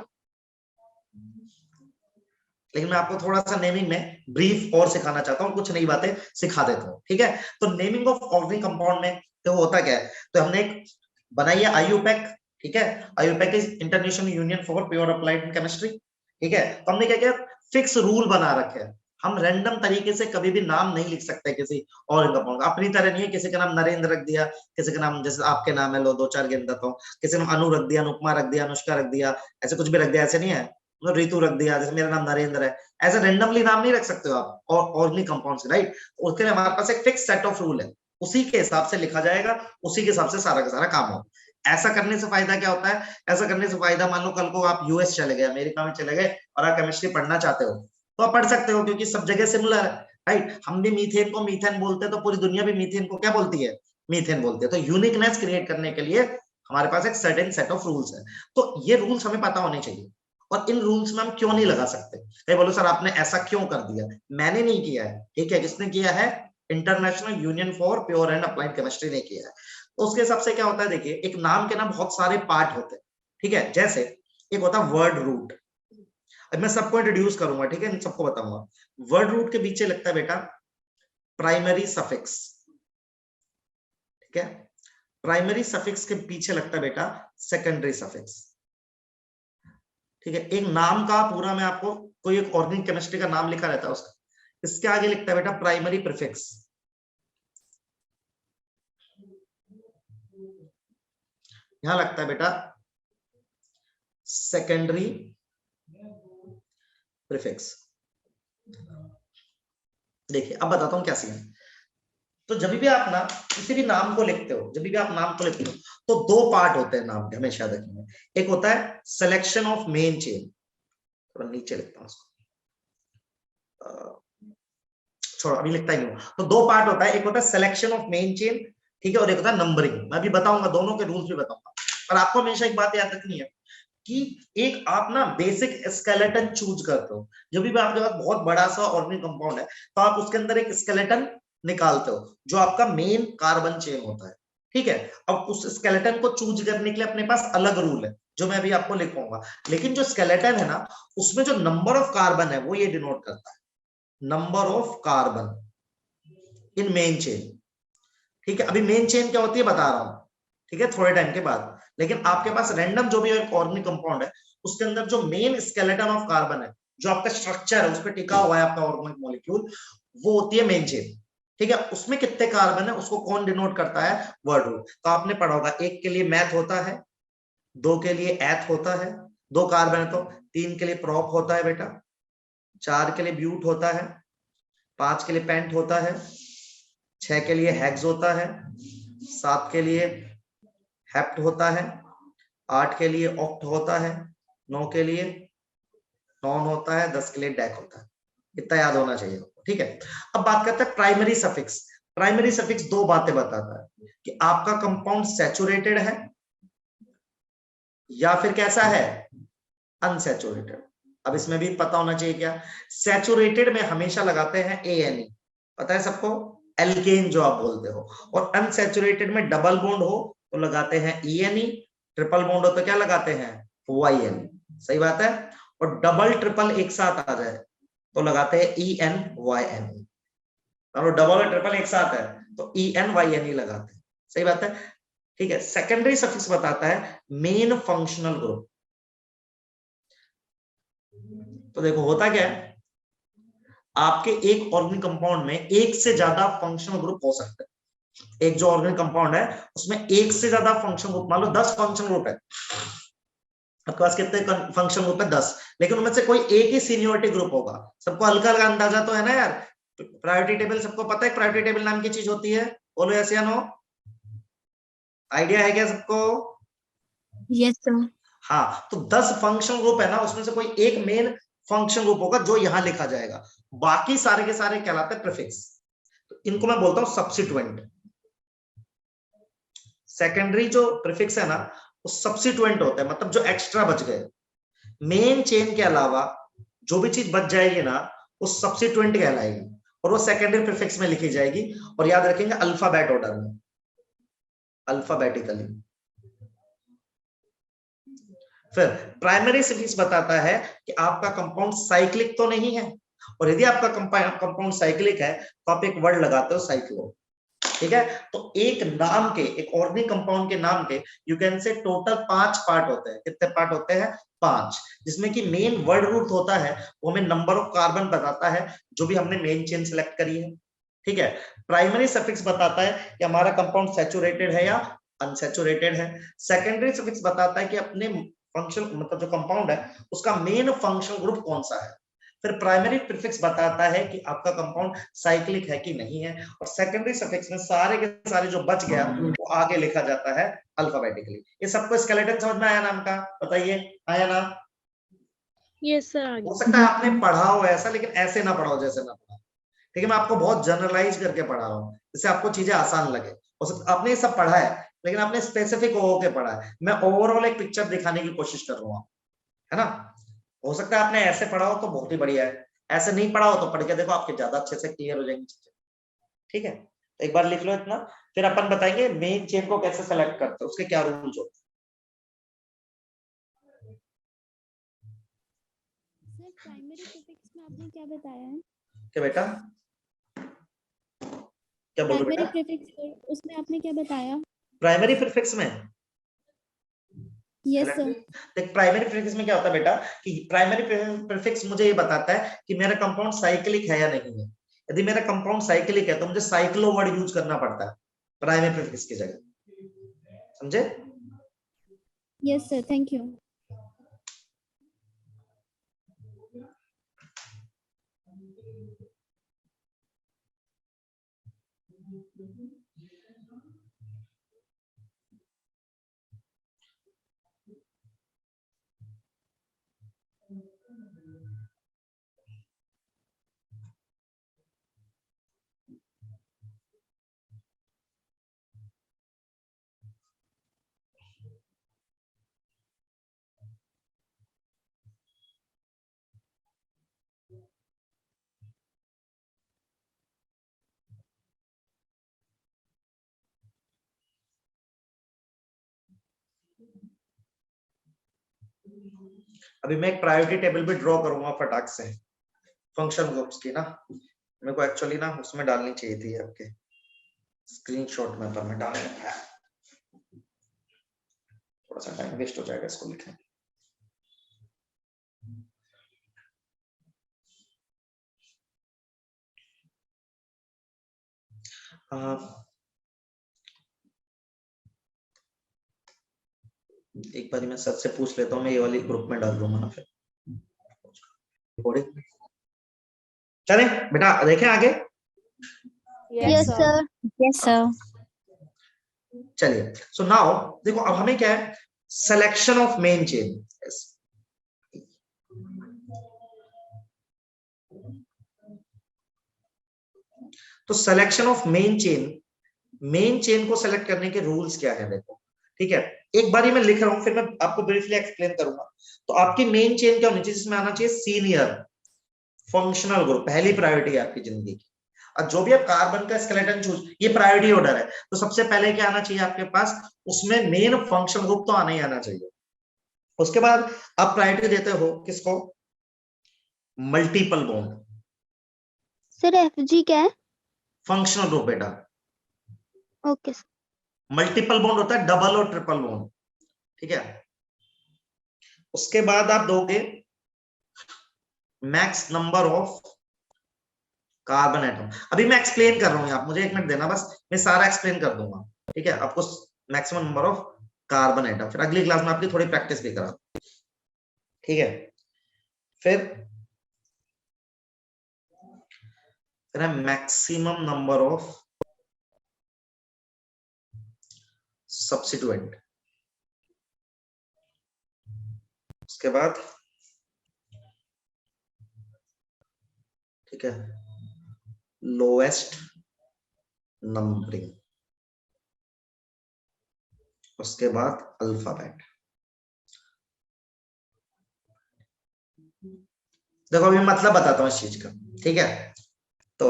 लेकिन मैं आपको थोड़ा सा नेमिंग में ब्रीफ और सिखाना चाहता हूँ, कुछ नई बातें सिखा देता हूँ। ठीक है, तो नेमिंग ऑफ ऑर्गेनिक कंपाउंड में तो होता क्या है, तो हमने एक बनाई है IUPAC। ठीक है, IUPAC is international union for pure applied chemistry. ठीक है, तो हमने क्या किया, फिक्स रूल बना रखे हैं, हम रैंडम तरीके से कभी भी नाम नहीं लिख सकते किसी और कंपाउंड का, अपनी तरह नहीं है, किसी का नाम नरेंद्र रख दिया, किसी का नाम जैसे आपके नाम है, लो दो चार गिन देता हूँ, किसी ने अनु रख दिया, अनुपमा रख दिया, अनुष्का रख दिया, ऐसे कुछ भी रख दिया, ऐसे नहीं है, ऋतु रख दिया, जैसे मेरा नाम नरेंद्र है, ऐसे रेंडमली नाम नहीं रख सकते हो आप और ऑर्गेनिक कंपाउंड्स, राइट। उसके लिए हमारे पास एक फिक्स सेट ऑफ रूल है, उसी के हिसाब से लिखा जाएगा, उसी के हिसाब से सारा का सारा काम होगा। ऐसा करने से फायदा क्या होता है, ऐसा करने से फायदा, मान लो कल को आप US चले गए, अमेरिका में चले गए और आप केमिस्ट्री पढ़ना चाहते हो तो आप पढ़ सकते हो, क्योंकि सब जगह सिमिलर है, राइट। हम भी मीथेन को मीथेन बोलते हैं, तो पूरी दुनिया भी मीथेन को क्या बोलती है, मीथेन बोलती है। तो यूनिकनेस क्रिएट करने के लिए हमारे पास एक सर्टेन सेट ऑफ रूल्स है, तो ये रूल्स हमें पता होने चाहिए। और इन रूल्स में हम क्यों नहीं लगा सकते, कहीं बोलो सर आपने ऐसा क्यों कर दिया, मैंने नहीं किया है, ठीक है, किसने किया है, international union for pure and applied chemistry ने किया है। तो उसके हिसाब से क्या होता है, देखिए एक नाम के ना बहुत सारे पार्ट होते हैं, ठीक है, जैसे एक होता है वर्ड रूट। अब मैं सबको इंट्रोड्यूस करूंगा, ठीक है, सबको बताऊंगा। वर्ड रूट के पीछे लगता है बेटा प्राइमरी सफिक्स, ठीक है, प्राइमरी सफिक्स के पीछे लगता है बेटा सेकेंडरी सफिक्स। ठीक है, एक नाम का पूरा मैं आपको, कोई एक ऑर्गेनिक केमिस्ट्री का नाम लिखा रहता है उसका, इसके आगे लिखता है बेटा प्राइमरी प्रीफिक्स, यहां लगता है बेटा सेकेंडरी प्रीफिक्स। देखिए अब बताता हूं क्या सीन है। तो जब भी आप ना किसी भी नाम को लिखते हो, जब भी आप नाम को लिखते हो तो दो पार्ट होते हैं नाम के, हमेशा रखेंगे। एक होता है सिलेक्शन ऑफ मेन चेन, थोड़ा नीचे लिखता हूं उसको, छोड़ो अभी लिखता ही नहीं। तो दो पार्ट होता है, एक होता है सिलेक्शन ऑफ मेन चेन, ठीक है, और एक होता है नंबरिंग। मैं भी बताऊंगा, दोनों के रूल्स भी बताऊंगा, पर आपको हमेशा एक बात याद रखनी है कि एक आप ना बेसिक स्केलेटन चूज करते हो। जब भी आपके पास बहुत बड़ा सा ऑर्गेनिक कंपाउंड है तो आप उसके अंदर एक स्केलेटन निकालते हो जो आपका मेन कार्बन चेन होता है, ठीक है। अब उस स्केलेटन को चूज करने के लिए अपने पास अलग रूल है जो मैं अभी आपको लिखूंगा, लेकिन जो स्केलेटन है ना उसमें जो नंबर ऑफ कार्बन है वो ये डिनोट करता है, number of carbon in main chain, ठीक है। अभी मेन चेन क्या होती है बता रहा हूं, ठीक है, थोड़े टाइम के बाद। लेकिन आपके पास रैंडम जो भी ऑर्गेनिक कंपाउंड है उसके अंदर जो मेन स्केलेटन ऑफ कार्बन है, जो आपका स्ट्रक्चर है उस पर टिका हुआ है आपका ऑर्गेनिक मॉलिक्यूल, वो होती है मेन चेन, ठीक है। उसमें कितने कार्बन है उसको कौन डिनोट करता है, वर्ड रूट। तो आपने पढ़ा होगा, एक के लिए मैथ होता है, दो के लिए एथ होता है, दो कार्बन है तो, तीन के लिए प्रोप होता है बेटा, चार के लिए ब्यूट होता है, पांच के लिए पेंट होता है, छह के लिए हेक्स होता है, सात के लिए हेप्ट होता है, आठ के लिए ऑक्ट होता है, नौ के लिए नॉन होता है, 10 के लिए डेक होता है। इतना याद होना चाहिए, ठीक है। अब बात करते हैं प्राइमरी सफिक्स। प्राइमरी सफिक्स दो बातें बताता है कि आपका कंपाउंड सैचुरेटेड है या फिर कैसा है, अनसैचुरेटेड। अब इसमें भी पता होना चाहिए क्या, सैचुरेटेड में हमेशा लगाते हैं ANE, पता है सबको, एल्केन जो आप बोलते हो, और अनसैचुरेटेड में डबल बॉन्ड हो तो लगाते हैं ENE, ट्रिपल बॉन्ड हो तो क्या लगाते हैं, YNE, सही बात है। और डबल ट्रिपल एक साथ आ जाए तो लगाते हैं ENYNE, और डबल और ट्रिपल एक साथ है तो ENYNE लगाते हैं, सही बात है, ठीक है। सेकेंडरी सफिक्स बताता है मेन फंक्शनल ग्रुप। तो देखो होता क्या है, आपके एक ऑर्गेनिक कंपाउंड में एक से ज्यादा फंक्शनल ग्रुप हो सकते हैं। एक जो ऑर्गेनिक कंपाउंड है उसमें एक से ज्यादा फंक्शनल ग्रुप, मान लो 10 फंक्शनल ग्रुप है, आपके पास कितने फंक्शनल ग्रुप है 10, लेकिन उनमें से कोई एक ही सीनियोरिटी ग्रुप होगा। सबको हल्का हल्का अंदाजा तो है ना यार, प्रायोरिटी टेबल सबको पता है, प्रायोरिटी टेबल नाम की चीज होती है, बोलो यस या नो, आइडिया है क्या सबको? Yes, sir. हाँ, तो 10 फंक्शनल ग्रुप है ना, उसमें से कोई एक मेन फंक्शन ग्रुप होगा जो यहां लिखा जाएगा, बाकी सारे के सारे कहलाते हैं प्रीफिक्स। तो इनको मैं बोलता हूं सब्स्टिट्यूएंट। सेकेंडरी जो प्रीफिक्स है ना वो सब्स्टिट्यूएंट होता है, मतलब जो एक्स्ट्रा बच गए। मेन चेन के अलावा जो भी चीज बच जाएगी ना वो सब्स्टिट्यूएंट कहलाएगी और वो सेकेंडरी प्रीफिक्स में लिखी जाएगी, और याद रखेंगे अल्फाबेट ऑर्डर में, अल्फाबेटिकली। फिर प्राइमरी सफिक्स बताता है कि आपका कंपाउंड साइक्लिक तो नहीं है, और यदि आपका कंपाउंड साइक्लिक है तो आप एक वर्ड लगाते हो साइक्लो, ठीक है। तो एक नाम के, एक ऑर्गेनिक कंपाउंड के नाम के यू कैन से टोटल 5 पार्ट होते हैं। कितने पार्ट होते हैं? 5, जिसमें कि मेन वर्ड रूट होता है वो हमें नंबर ऑफ कार्बन बताता है जो भी हमने मेन चेन सिलेक्ट करी है, ठीक है। प्राइमरी सफिक्स बताता है कि हमारा कंपाउंड सैचुरेटेड है या अनसैचुरेटेड है। सेकेंडरी सफिक्स बताता है कि अपने फंक्शन, मतलब जो कंपाउंड है उसका मेन फंक्शनल ग्रुप कौन सा है। फिर प्राइमरी प्रीफिक्स बताता है कि आपका कंपाउंड साइक्लिक है कि नहीं है, और सेकेंडरी सफिक्स में सारे के सारे जो बच गया वो आगे लिखा जाता है अल्फाबेटिकली। ये सबको स्केलेटन समझ में आया नाम का? बताइए, आया ना? Yes sir. हो सकता है आपने पढ़ा हो ऐसा, लेकिन ऐसे ना पढ़ा हो जैसे ना पढ़ा, ठीक है। मैं आपको बहुत जनरलाइज करके पढ़ा रहा हूँ जिससे आपको चीजें आसान लगे। हो सकता आपने ये सब पढ़ा है लेकिन आपने स्पेसिफिक होके पढ़ा है, मैं ओवरऑल एक पिक्चर दिखाने की कोशिश कर रहा हूँ, है ना। हो सकता है आपने ऐसे पढ़ा हो तो बहुत ही बढ़िया है, ऐसे नहीं पढ़ा हो तो पढ़ के देखो, आपके ज्यादा अच्छे से क्लियर हो जाएंगी चीजें, ठीक है। तो एक बार लिख लो इतना, फिर अपन बताएंगे मेन चेन को कैसे सेलेक्ट करते हैं, उसके क्या रूल्स होते हैं। सर प्राइमरी प्रीफिक्स में आपने क्या बताया है? क्या बेटा, क्या बोल रहे प्राइमरी बेटा? प्रीफिक्स उसमें आपने क्या बताया? प्राइमरी प्रीफिक्स में, यस सर। देख प्राइमरी प्रीफिक्स में क्या होता है बेटा, कि प्राइमरी प्रीफिक्स मुझे ये बताता है कि मेरा कंपाउंड साइक्लिक है या नहीं है। यदि मेरा कंपाउंड साइक्लिक है तो मुझे साइक्लो वर्ड यूज करना पड़ता है प्राइमरी प्रीफिक्स की जगह, समझे? Yes sir, thank you. अभी मैं एक प्रायोरिटी टेबल भी ड्रॉ करूंगा फटाक से, फंक्शन ग्रुप्स की ना, मेरे को एक्चुअली ना उसमें डालनी चाहिए थी आपके स्क्रीनशॉट में, पर मैं डाल नहीं पाया, थोड़ा सा टाइम वेस्ट हो जाएगा इसको लिखने में। एक बार मैं सर से पूछ लेता हूँ, मैं ये वाली ग्रुप में डाल दूंगा ना फिर। चले बेटा देखें आगे। Yes sir. Yes, sir. चलिए, सो नाउ देखो अब हमें क्या है, सिलेक्शन ऑफ मेन चेन। तो सिलेक्शन ऑफ मेन चेन को सेलेक्ट करने के रूल्स क्या है देखो, ठीक है। एक बारी मैं लिख रहा हूं, फिर मैं आपको ब्रीफली एक्सप्लेन करूंगा। तो आपकी मेन चेन क्या होनी चाहिए, जिसमें आना चाहिए सीनियर फंक्शनल ग्रुप, पहली प्रायोरिटी है आपकी जिंदगी की। और जो भी आप कार्बन का स्केलेटन चूज, ये प्रायोरिटी ऑर्डर है, तो सबसे पहले क्या आना चाहिए आपके पास, उसमें मेन फंक्शनल ग्रुप तो आना ही आना चाहिए। उसके बाद आप प्रायोरिटी देते हो किसको, मल्टीपल बॉन्ड। सर एफजी क्या है? फंक्शनल ग्रुप बेटा। Okay sir. मल्टीपल बॉन्ड होता है डबल और ट्रिपल बॉन्ड, ठीक है। उसके बाद आप दोगे max number of carbon atom. अभी मैं एक्सप्लेन कर रहा हूं, आप मुझे 1 मिनट देना बस, मैं सारा एक्सप्लेन कर दूंगा, ठीक है। आपको maximum number of carbon atom, फिर अगली क्लास में आपकी थोड़ी प्रैक्टिस भी करा, ठीक है। फिर है मैक्सिमम नंबर ऑफ सब्स्टिट्यूएंट। उसके बाद ठीक है लोएस्ट नंबरिंग, उसके बाद अल्फाबेट। देखो अभी मतलब बताता हूं इस चीज का, ठीक है। तो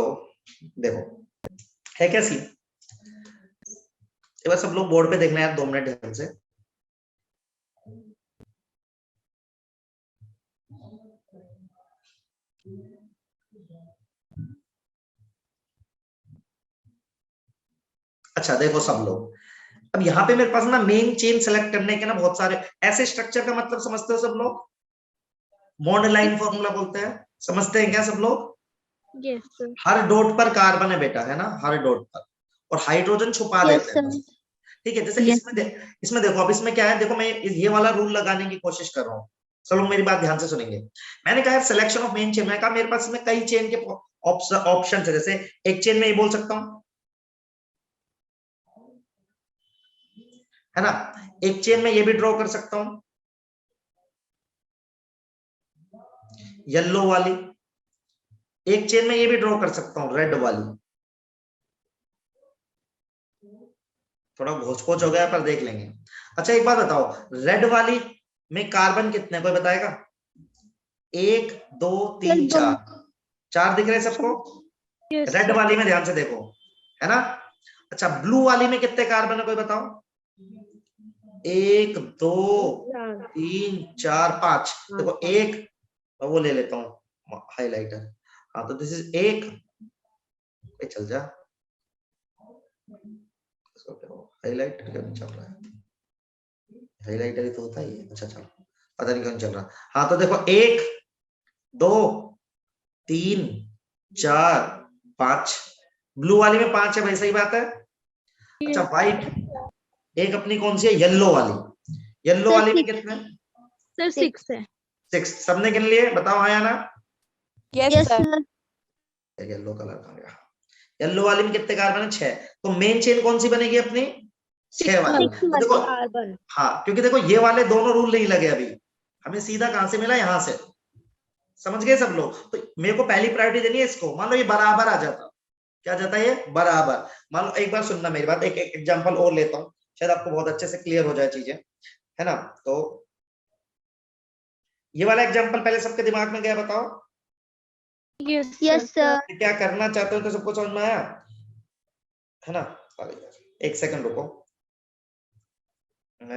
देखो है क्या सीन, एक बार सब लोग बोर्ड पे देखना यार 2 मिनट ध्यान से। अच्छा देखो सब लोग, अब यहाँ पे मेरे पास ना मेन चेन सेलेक्ट करने के ना बहुत सारे ऐसे स्ट्रक्चर का मतलब समझते हो सब लोग, बॉन्ड लाइन फॉर्मूला बोलते हैं, समझते हैं क्या सब लोग? Yes sir. हर डॉट पर कार्बन है बेटा, है ना, हर डॉट पर, और हाइड्रोजन छुपा यस देते हैं, सर। ठीक है। जैसे Yes. इसमें देखो, अब इसमें क्या है, देखो मैं ये वाला रूल लगाने की कोशिश कर रहा हूँ, सब लोग मेरी बात ध्यान से सुनेंगे। मैंने कहा सिलेक्शन ऑफ मेन चेन, मैं कहा मेरे पास में कई चेन के ऑप्शन है, जैसे एक चेन में ये बोल सकता हूँ, है ना, एक चेन में ये भी ड्रॉ कर सकता हूं येलो वाली, एक चेन में ये भी ड्रॉ कर सकता हूं रेड वाली। थोड़ा घोच-पोच हो गया पर देख लेंगे। अच्छा एक बात बताओ, रेड वाली में कार्बन कितने, कोई बताएगा? 1 2 3 4, 4 दिख रहे हैं सबको? Yes red sir. वाली में ध्यान से देखो, है ना। अच्छा ब्लू वाली में कितने कार्बन है, कोई बताओ? 1 2 3 4 5। देखो एक वो ले लेता हूँ हाइलाइटर, हाँ तो दिस इज 1, चल जा, हाइलाइटर क्यों नहीं चल रहा है, हाइलाइटर ही तो होता ही है। अच्छा चलो पता नहीं क्यों नहीं चल रहा। हाँ तो देखो 1 2 3 4 5, ब्लू वाली में 5 है भाई, सही बात है। अच्छा व्हाइट एक अपनी कौन सी है, येलो वाली, येलो वाली में कितने? सर 6 है। 6, सबने गिन लिए, बताओ हाँ या ना? Yes yes sir. Sir. Yellow colour का गया, येलो वाली में कितने कार्बन है? 6। तो मेन चेन कौन सी बनेगी अपनी? 6 वाली। तो देखो कार्बन। हाँ, क्योंकि देखो ये वाले दोनों रूल नहीं लगे अभी, हमें सीधा कहां से मिला, यहां से, समझ गए सब लोग। तो मेरे को पहली प्रायोरिटी देनी है इसको, मान लो ये बराबर आ जाता, क्या जाता है ये बराबर। मान लो एक बार सुनना मेरी बात, एक एग्जांपल और लेता हूँ, शायद आपको बहुत अच्छे से क्लियर हो जाए चीजें, है ना। तो ये वाला एग्जांपल पहले सबके दिमाग में गया, बताओ? Yes yes sir. क्या करना चाहते हो तो सबको समझ में आया, है ना। एक सेकंड रुको,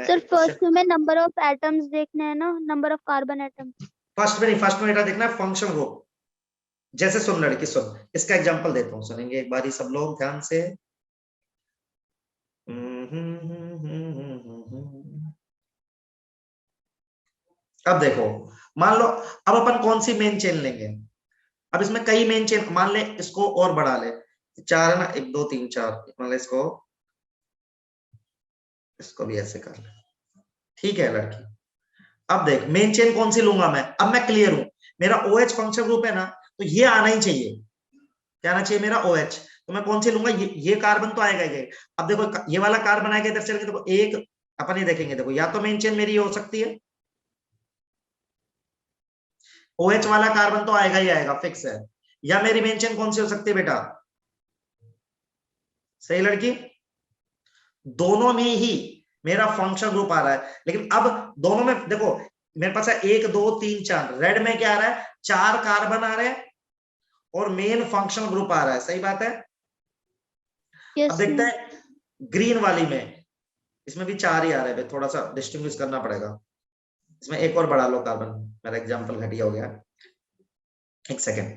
सर फर्स्ट में नंबर ऑफ एटम्स देखना है ना, number of carbon atom. First में नहीं, फर्स्ट में बेटा देखना है फंक्शन ग्रुप। जैसे सुन लड़की सुन, इसका एग्जांपल देता हूँ, सुनेंगे एक बारी सब लोग ध्यान से। अब देखो, मान लो अब अपन कौन सी मेन चेन लेंगे, अब इसमें कई मेन चेन, मान ले इसको और बढ़ा ले, 4 है ना, 1 2 3 4, मान ले इसको भी ऐसे कर ले, ठीक है लड़की। अब देख मेन चेन कौन सी लूंगा मैं, अब मैं क्लियर हूं, मेरा OH फंक्शन ग्रुप है ना, तो ये आना ही चाहिए, क्या आना चाहिए मेरा OH। तो मैं कौन सी लूंगा, ये कार्बन तो आएगा ये। अब देखो ये वाला कार्बन आएगा इधर चल के, देखो एक अपन ही देखेंगे, देखो या तो मेन चेन मेरी हो सकती है, OH वाला कार्बन तो आएगा ही आएगा, फिक्स है, या मेरी मेन चेन कौन सी हो सकती है बेटा, सही लड़की, दोनों में ही मेरा फंक्शन ग्रुप आ रहा है। लेकिन अब दोनों में देखो मेरे पास है 1 2 3 4, रेड में क्या आ रहा है, 4 कार्बन आ रहे हैं और मेन फंक्शनल ग्रुप आ रहा है, सही बात है। अब देखते हैं ग्रीन वाली में, इसमें भी 4 ही आ रहे हैं, थोड़ा सा डिस्टिंग्विश करना पड़ेगा, इसमें एक और बढ़ा लो कार्बन, मेरा एग्जांपल घटिया हो गया, एक सेकेंड,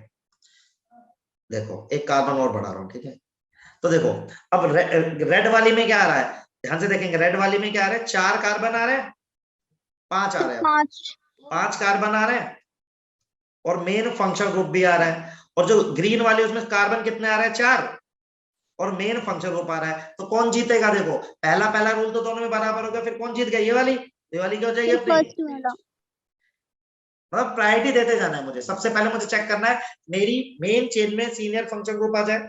देखो एक कार्बन और बढ़ा रहा हूं, ठीक है, तो देखो अब रेड वाली में क्या आ रहा है, ध्यान से देखेंगे, रेड वाली में क्या आ रहा है, 4 कार्बन आ रहे हैं, 5 आ रहे हैं, 5 कार्बन आ रहे हैं और मेन फंक्शनल ग्रुप भी आ रहा है। और जो ग्रीन वाली उसमें कार्बन कितने आ रहे हैं, 4 और मेन फंक्शनल ग्रुप आ रहा है। तो कौन जीतेगा, देखो पहला रूल तो दोनों में बराबर हो गया, फिर कौन जीत गया, ये वाली क्या हो जाएगी अपनी, फर्स्ट वाला। मतलब प्रायोरिटी देते जाना है मुझे। सबसे पहले मुझे चेक करना है मेरी मेन चेन में सीनियर फंक्शनल ग्रुप आ जाए,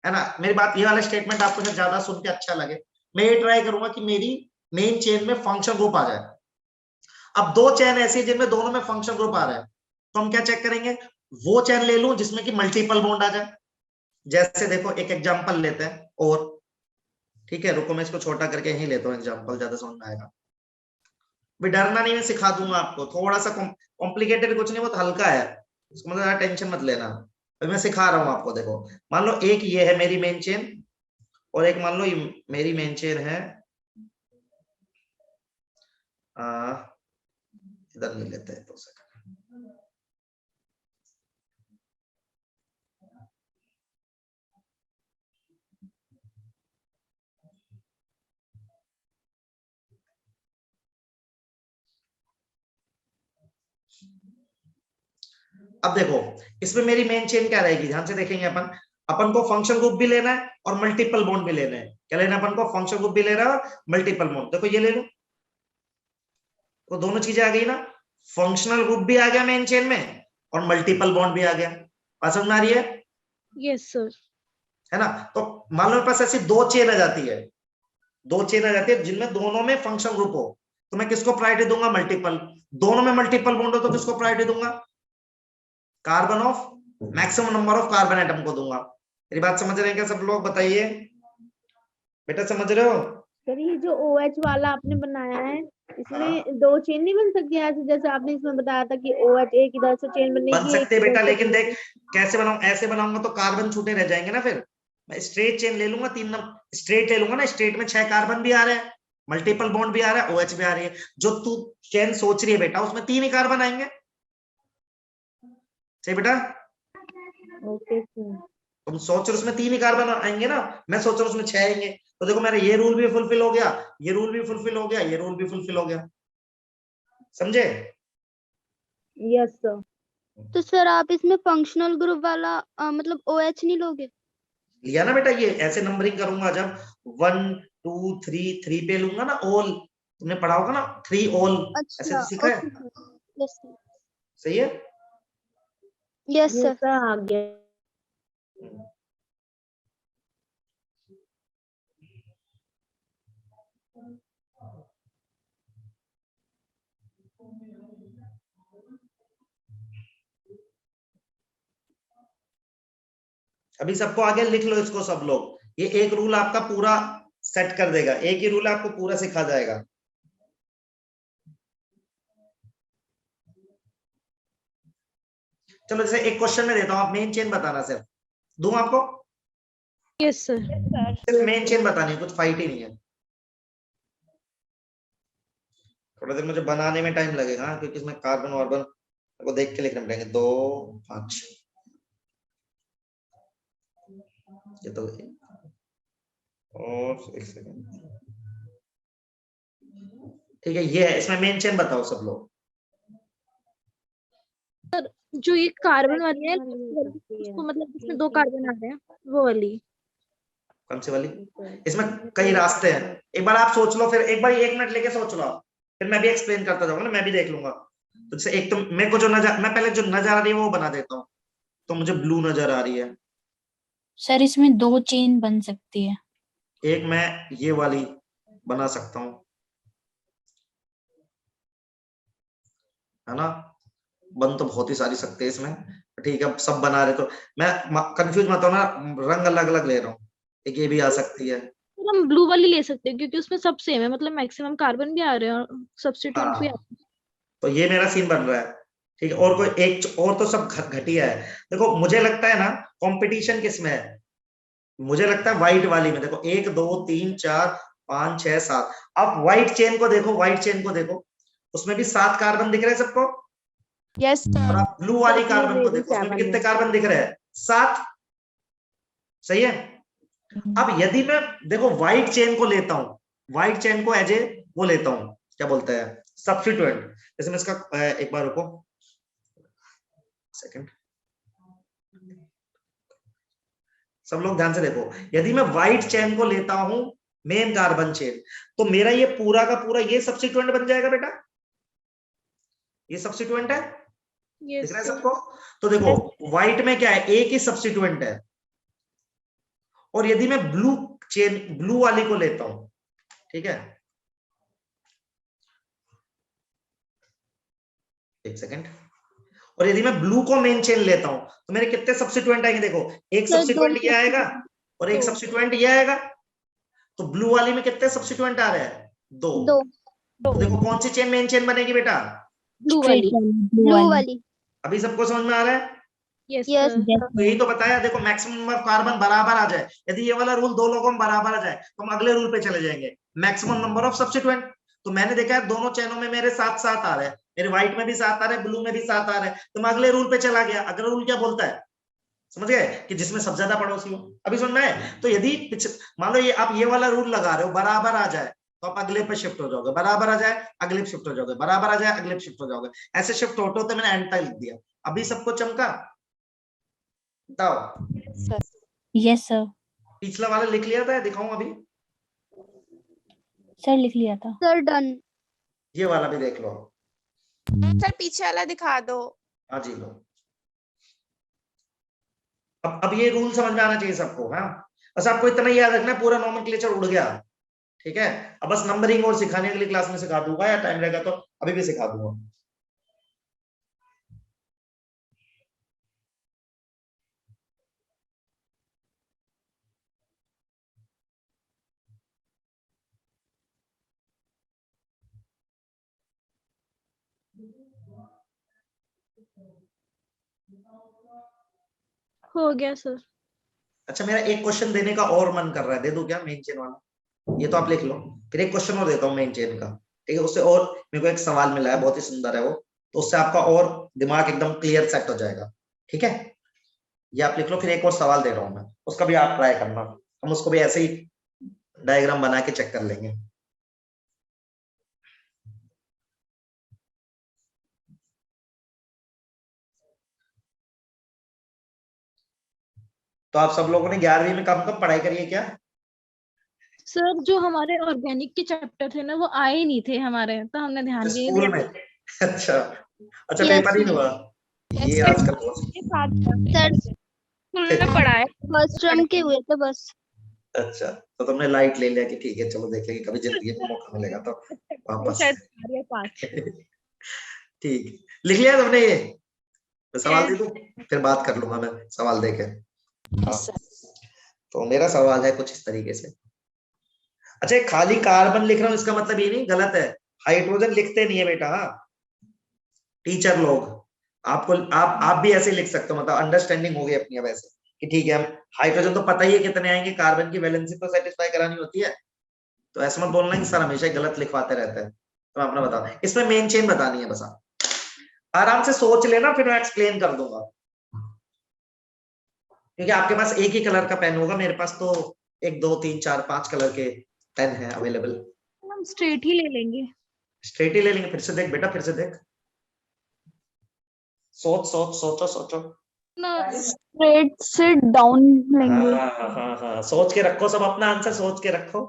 है ना। मेरी बात, ये वाला स्टेटमेंट आपको ज्यादा सुन के अच्छा लगे, मैं ये ट्राई करूंगा कि मेरी मेन चेन में फंक्शनल ग्रुप आ जाए। अब 2 चेन ऐसी है जिनमें दोनों में फंक्शनल ग्रुप आ रहा है, तो हम क्या चेक करेंगे, वो चेन ले लूं जिसमें कि मल्टीपल बॉन्ड आ जाए। जैसे देखो एक एग्जांपल लेते हैं, और ठीक है, रुको मैं इसको छोटा करके यही लेता हूँ एग्जांपल, ज्यादा समझ में आएगा। भी डरना नहीं, मैं सिखा दूंगा आपको, थोड़ा सा कॉम्प्लिकेटेड कुछ नहीं, बहुत हल्का है, इसको मतलब टेंशन मत लेना, तो मैं सिखा रहा हूँ आपको। देखो मान लो एक ये है मेरी मेन चेन, और एक मान लो मेरी मेन चेन है, इधर ले लेते हैं 2 सेकंड। अब देखो इसमें मेरी मेन चेन क्या रहेगी, ध्यान से देखेंगे, अपन को फंक्शन ग्रुप भी लेना है और मल्टीपल बॉन्ड भी लेना है। क्या लेना है अपन को, फंक्शन ग्रुप भी ले रहा है, मल्टीपल बॉन्ड। देखो ये ले लो, तो दोनों चीजें आ गई ना, फंक्शनल ग्रुप भी आ गया मेन चेन में और मल्टीपल बॉन्ड भी आ गया। बात समझ में आ रही है? Yes sir. है ना। तो मान लो मेरे पास ऐसी 2 चेन आ जाती है, 2 चेन आ जाती है जिनमें दोनों में फंक्शन ग्रुप हो, तो मैं किसको प्रायोरिटी दूंगा, मल्टीपल। दोनों में मल्टीपल बॉन्ड हो तो किसको प्रायोरिटी दूंगा, carbon of maximum number of carbon atom को दूंगा। मेरी बात समझ रहे हैं क्या सब लोग, बताइए बेटा, समझ रहे हो? सर ये जो OH वाला आपने बनाया है, इसमें 2 चेन नहीं बन सकती ऐसे, जैसे आपने इसमें बताया था कि OH एक इधर से चेन बन बनेगी, सकते हैं एक बेटा, इधर से लेकिन देख बनेगी। कैसे बनाऊं, ऐसे बनाऊंगा तो कार्बन छूटे रह जाएंगे ना, फिर मैं स्ट्रेट चेन ले लूंगा, 3 नंबर स्ट्रेट ले लूंगा ना, स्ट्रेट में 6 कार्बन भी आ रहे हैं, मल्टीपल बॉन्ड भी आ रहा है, OH भी आ रही है। जो तू चेन सोच रही है बेटा, उसमें 3 ही कार्बन आएंगे, सही बेटा? Okay sir. तुम सोच रहे उसमें 3 ही कार्बन आएंगे ना, मैं सोच रहा हूँ उसमें 6 आएंगे। तो देखो मेरा ये रूल भी फुलफिल हो गया, ये रूल भी फुलफिल हो गया, ये रूल भी फुलफिल हो गया, समझे? Yes sir. तो सर आप इसमें फंक्शनल ग्रुप वाला मतलब OH नहीं लोगे? लिया ना बेटा, ये ऐसे नंबरिंग करूंगा, जब 1 2 3 3 पे लूंगा ना, ऑल, तुमने पढ़ा होगा ना, 3 ऑल, ऐसे अच्छा, तो सीखा है, ओके सर। Yes sir. सही है? यस ये सर। सर आ गया। अभी सबको आगे लिख लो इसको सब लोग, ये एक रूल आपका पूरा सेट कर देगा, एक ही रूल आपको पूरा सिखा जाएगा। चलो जैसे एक क्वेश्चन में देता हूं, आप मेन चेन बताना, सिर्फ दूं आपको, यस सर। सिर्फ मेन चेन बतानी है, कुछ फाइट ही नहीं है। थोड़ा देर मुझे बनाने में टाइम लगेगा क्योंकि इसमें कार्बन वार्बन को देख के लिखने पड़ेंगे। 2 5 ये तो, और एक सेकंड, ठीक है, ये है, इसमें मेन चेन बताओ सब लोग। जो ये कार्बन वाली है सकती है। उसको मतलब इसमें 2 कार्बन आ रहे हैं, वो वाली। कौन सी वाली? इसमें कई रास्ते हैं, एक बार आप सोच लो, फिर एक बार 1 मिनट लेके सोच लो आप, फिर मैं भी एक्सप्लेन करता जाऊंगा ना, मैं भी देख लूंगा। तो जैसे एक तो मेरे को जो नजर, मैं पहले जो नजर आ रही है वो बना देता हूँ, तो मुझे ब्लू नजर आ रही है, सर इसमें 2 चेन बन सकती है। एक मैं ये वाली बना सकता हूँ, है ना। बन तो बहुत ही सारी सकते हैं इसमें, ठीक है, सब बना रहे, तो मैं कंफ्यूज मत होना, रंग अलग अलग ले रहा हूँ, एक ये भी आ सकती है। फिर हम ब्लू वाली ले सकते हैं क्योंकि उसमें सब सेम है, मतलब मैक्सिमम कार्बन भी आ रहे हैं और सब्स्टिट्यूएंट भी आ हाँ, रहे हैं। तो ये मेरा सीन बन रहा है, ठीक है। और कोई एक और तो सब घटिया है। देखो मुझे लगता है ना, कंपटीशन किसमें है, मुझे लगता है व्हाइट वाली में। देखो 1 2 3 4 5 6 7, अब व्हाइट चेन को देखो, व्हाइट चेन को देखो, उसमें भी 7 कार्बन दिख रहे हैं सबको। यस और सर। आप ब्लू वाली ये कार्बन को मेरी देखो, उसमें भी 7 कितने है। कार्बन दिख रहे हैं, 7, सही है। अब यदि मैं देखो व्हाइट चेन को लेता हूं, व्हाइट चेन को एज ए वो लेता हूं, क्या बोलते हैं, सब्स्टिट्यूएंट। जैसे मैं इसका एक बार रुको सेकंड, सब लोग ध्यान से देखो, यदि मैं व्हाइट चेन को लेता हूं मेन कार्बन चेन, तो मेरा ये पूरा का पूरा ये सब्स्टिट्यूएंट बन जाएगा बेटा, ये सब्स्टिट्यूएंट है, दिख रहा है सबको। तो देखो व्हाइट में क्या है, एक ही सब्स्टिट्यूएंट है। और यदि मैं ब्लू चेन, ब्लू वाली को लेता हूं, ठीक है, एक सेकंड, और यदि मैं ब्लू को मेन चेन लेता हूं तो मेरे कितने सब्स्टिट्यूएंट आएंगे, देखो एक सर, सब्स्टिट्यूएंट ये दो आएगा और एक दो। सब्स्टिट्यूएंट ये आएगा। तो ब्लू वाली में कितने सब्स्टिट्यूएंट आ रहे हैं, दो। दो तो देखो कौन सी चेन मेन चेन बनेगी बेटा, ब्लू स्ट्रेट वाली। वाली, ब्लू ब्लू वाली। वाली। अभी सबको समझ में आ रहा है। Yes Yes, sir. Yes, तो यही तो बताया, देखो मैक्सिमम नंबर ऑफ कार्बन बराबर आ जाए, यदि ये वाला रूल दो लोगों में बराबर आ जाए तो हम अगले रूल पे चले जाएंगे, मैक्सिमम नंबर ऑफ सब्स्टिट्यूएंट। तो मैंने देखा है दोनों चैनों में मेरे साथ साथ आ रहे हैं, मेरे व्हाइट में भी साथ आ रहे हैं, ब्लू में भी साथ आ रहे हैं, तो मैं अगले रूल पे चला गया। अगला रूल क्या बोलता है, समझ गए, कि जिसमें सबसे ज्यादा पड़ोसी हो। अभी समझ में आए। तो यदि मान लो ये आप ये वाला रूल लगा रहे हो, बराबर आ जाए तो आप अगले पे शिफ्ट हो जाओगे, बराबर आ जाए अगले पे शिफ्ट हो जाओगे, बराबर आ जाए अगले पे शिफ्ट हो जाओगे, ऐसे शिफ्ट होते होते मैंने एंड तक लिख दिया। अभी सबको चमका, बताओ। Yes sir. पिछला वाला लिख लिया था, दिखाऊं अभी, सर लिख लिया था। Sir done. ये वाला भी देख लो। सर पीछे वाला दिखा दो। हाँ जी लो। अब ये रूल समझ में आना चाहिए सबको। हाँ बस आपको इतना ही याद रखना है, पूरा नोमेनक्लेचर उड़ गया, ठीक है। अब बस नंबरिंग और सिखाने अगली क्लास में सिखा दूंगा, या टाइम रहेगा तो अभी भी सिखा दूंगा। हो गया सर। अच्छा मेरा एक क्वेश्चन देने का और मन कर रहा है, दे दूं क्या, मेन चेन वाला, ये तो आप लिख लो, फिर एक क्वेश्चन और देता हूँ मेन चेन का, ठीक है। उससे और मेरे को एक सवाल मिला है, बहुत ही सुंदर है वो, तो उससे आपका और दिमाग एकदम क्लियर सेट हो जाएगा, ठीक है। ये आप लिख लो, फिर एक और सवाल दे रहा हूं मैं, उसका भी आप ट्राई करना, हम उसको भी ऐसे ही डायग्राम बना के चेक कर लेंगे। तो आप सब लोगों ने 11वीं में कम कम पढ़ाई करी है क्या? सर जो हमारे ऑर्गेनिक के चैप्टर थे ना वो आए ही नहीं थे हमारे, तो हमने ध्यान भी नहीं स्कूल दिया। में? अच्छा अच्छा, Yes, पेपर ही नहीं हुआ ये आजकल बहुत। सर पढ़ाया फर्स्ट टर्म के हुए थे बस। अच्छा तो तुमने लाइट ले लिया कि ठीक है चलो देखेंगे, कभी जिंदगी में मौका मिलेगा तो वापस। ठीक, लिख लिया तुमने ये? तो सवाल दे दूं, फिर बात कर लूंगा मैं सवाल देके। हाँ तो मेरा सवाल है कुछ इस तरीके से। अच्छा ये खाली कार्बन लिख रहा हूं इसका मतलब ये नहीं गलत है, हाइड्रोजन लिखते नहीं है बेटा। हाँ टीचर लोग, आपको आप भी ऐसे लिख सकते हो, मतलब अंडरस्टैंडिंग हो गई अपनी अब ऐसे कि ठीक है, हम हाइड्रोजन तो पता ही है कितने आएंगे, कार्बन की वैलेंसी तो सेटिस्फाई करानी होती है, तो ऐसा मत बोलना कि सर हमेशा गलत लिखवाते रहते हैं। तो मैं अपना बताऊं, इसमें मेन चेन बतानी है, बस आप आराम से सोच लेना, फिर मैं एक्सप्लेन कर दूंगा, क्योंकि आपके पास एक ही कलर का पेन होगा, मेरे पास तो 1 2 3 4 5 कलर के पेन है अवेलेबल। हम स्ट्रेट ही ले लेंगे। स्ट्रेट ही ले लेंगे। फिर से देख बेटा, फिर से देख, सोचो स्ट्रेट से डाउन लेंगे। हाँ सोच के रखो, सब अपना आंसर सोच के रखो।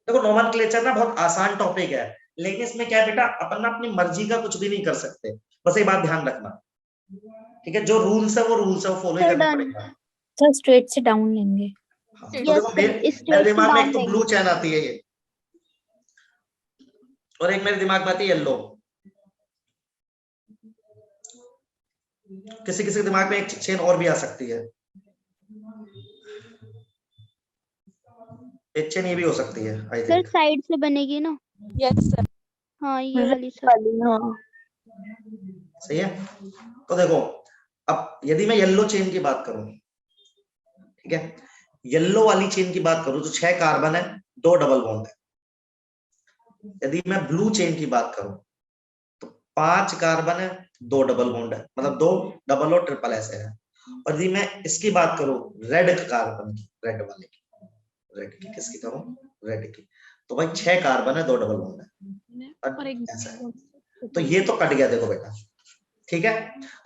देखो नोमेनक्लेचर ना बहुत आसान टॉपिक है, लेकिन इसमें क्या है बेटा, अपन ना अपनी मर्जी का कुछ भी नहीं कर सकते, बस एक बात ध्यान रखना, ठीक है। जो रूल्स है वो रूल्स है, वो फॉलो ही करना पड़ेगा। सर स्ट्रेट से डाउन लेंगे। हाँ, तो Yes, देखो मेरे straight से दिमाग में down एक तो ब्लू चैन आती है ये, और एक मेरे दिमाग में आती है येलो, किसी किसी के दिमाग में एक चेन और भी आ सकती है, एक चेन ये भी हो सकती है आई सर थिंक। साइड से बनेगी ना। Yes sir. हाँ ये वाली सर। सही है। तो देखो अब यदि मैं येलो चेन की बात करूं, ठीक है, येलो वाली चेन की बात करूं तो 6 कार्बन है, 2 डबल बॉन्ड है। यदि मैं ब्लू चेन की बात करूं तो 5 कार्बन है, 2 डबल बॉन्ड है, मतलब 2 डबल और ट्रिपल ऐसे है। और यदि मैं इसकी बात करूं रेड कार्बन की, रेड वाले की, रेड की किसकी करूं, रेड की, तो भाई 6 कार्बन है, 2 डबल बॉन्ड है, और एक ऐसा है। तो ये तो कट गया देखो बेटा, ठीक है।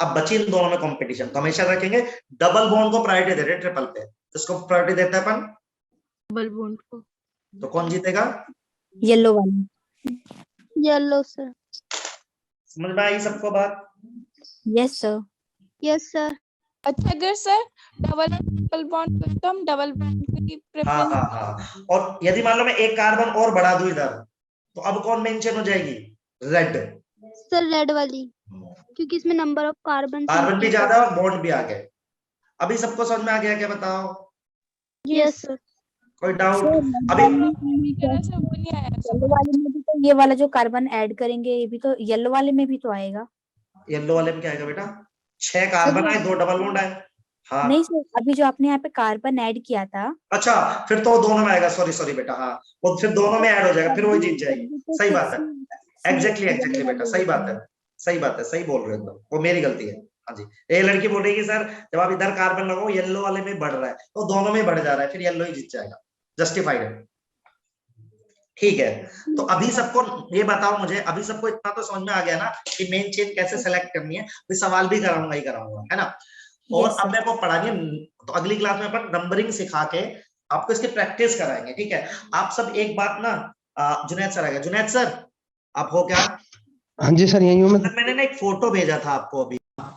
अब बची इन दोनों में कंपटीशन, तो हमेशा रखेंगे डबल बॉन्ड को प्रायोरिटी दे रहे ट्रिपल पे, इसको प्रायोरिटी देते हैं अपन, डबल बॉन्ड को। तो कौन जीतेगा? येलो वाला। Yellow sir. समझ में आई सबको बात? Yes sir. Yes sir. अच्छा अगर सर डबल बॉन्ड तो हम डबल बॉन्ड की हाँ प्रेफरेंस। हाँ हाँ। और यदि मान लो मैं एक कार्बन और बढ़ा दूं इधर, तो अब कौन मेंशन हो जाएगी? रेड। सर रेड वाली, क्योंकि इसमें नंबर ऑफ कार्बन कार्बन भी ज्यादा और बॉन्ड भी आ गए। अभी सबको समझ में आ गया क्या, बताओ? Yes sir. कोई डाउट? अभी सर वो नहीं आया येलो वाले में भी तो ये वाला जो कार्बन ऐड करेंगे ये भी तो येलो वाले में भी तो आएगा। येलो वाले में क्या आएगा बेटा? 6 कार्बन आए, 2 डबल बॉन्ड आए। हाँ नहीं सर, अभी जो आपने यहाँ पे कार्बन ऐड किया था, अच्छा, फिर तो दोनों में आएगा, सॉरी सॉरी बेटा, हाँ वो फिर दोनों में ऐड हो जाएगा, फिर वही जीत जाएगी। सही बात है, एग्जैक्टली बेटा, सही बात है, सही बात है, सही बोल रहे हो एकदम, वो मेरी गलती है। हाँ जी, ये लड़की बोल रही है कि सर जब आप इधर कार्बन लगाओ येलो वाले में बढ़ रहा है, तो दोनों में बढ़ जा रहा है, फिर येलो ही जीत जाएगा, जस्टिफाइड है। ठीक है, तो अभी सबको ये बताओ, मुझे अभी सबको इतना तो समझ में आ गया ना कि मेन चेन कैसे सेलेक्ट करनी है, फिर सवाल भी कराऊंगा ही कराऊंगा, है ना। और अब मेरे को पढ़ानी, तो अगली क्लास में अपन नंबरिंग सिखा के आपको इसकी प्रैक्टिस कराएंगे, ठीक है। आप सब एक बात ना, जुनैद सर आएगा, जुनैद सर आप हो क्या? हाँ जी सर, यही हूँ मैं। मैंने ना एक फोटो भेजा था आपको अभी,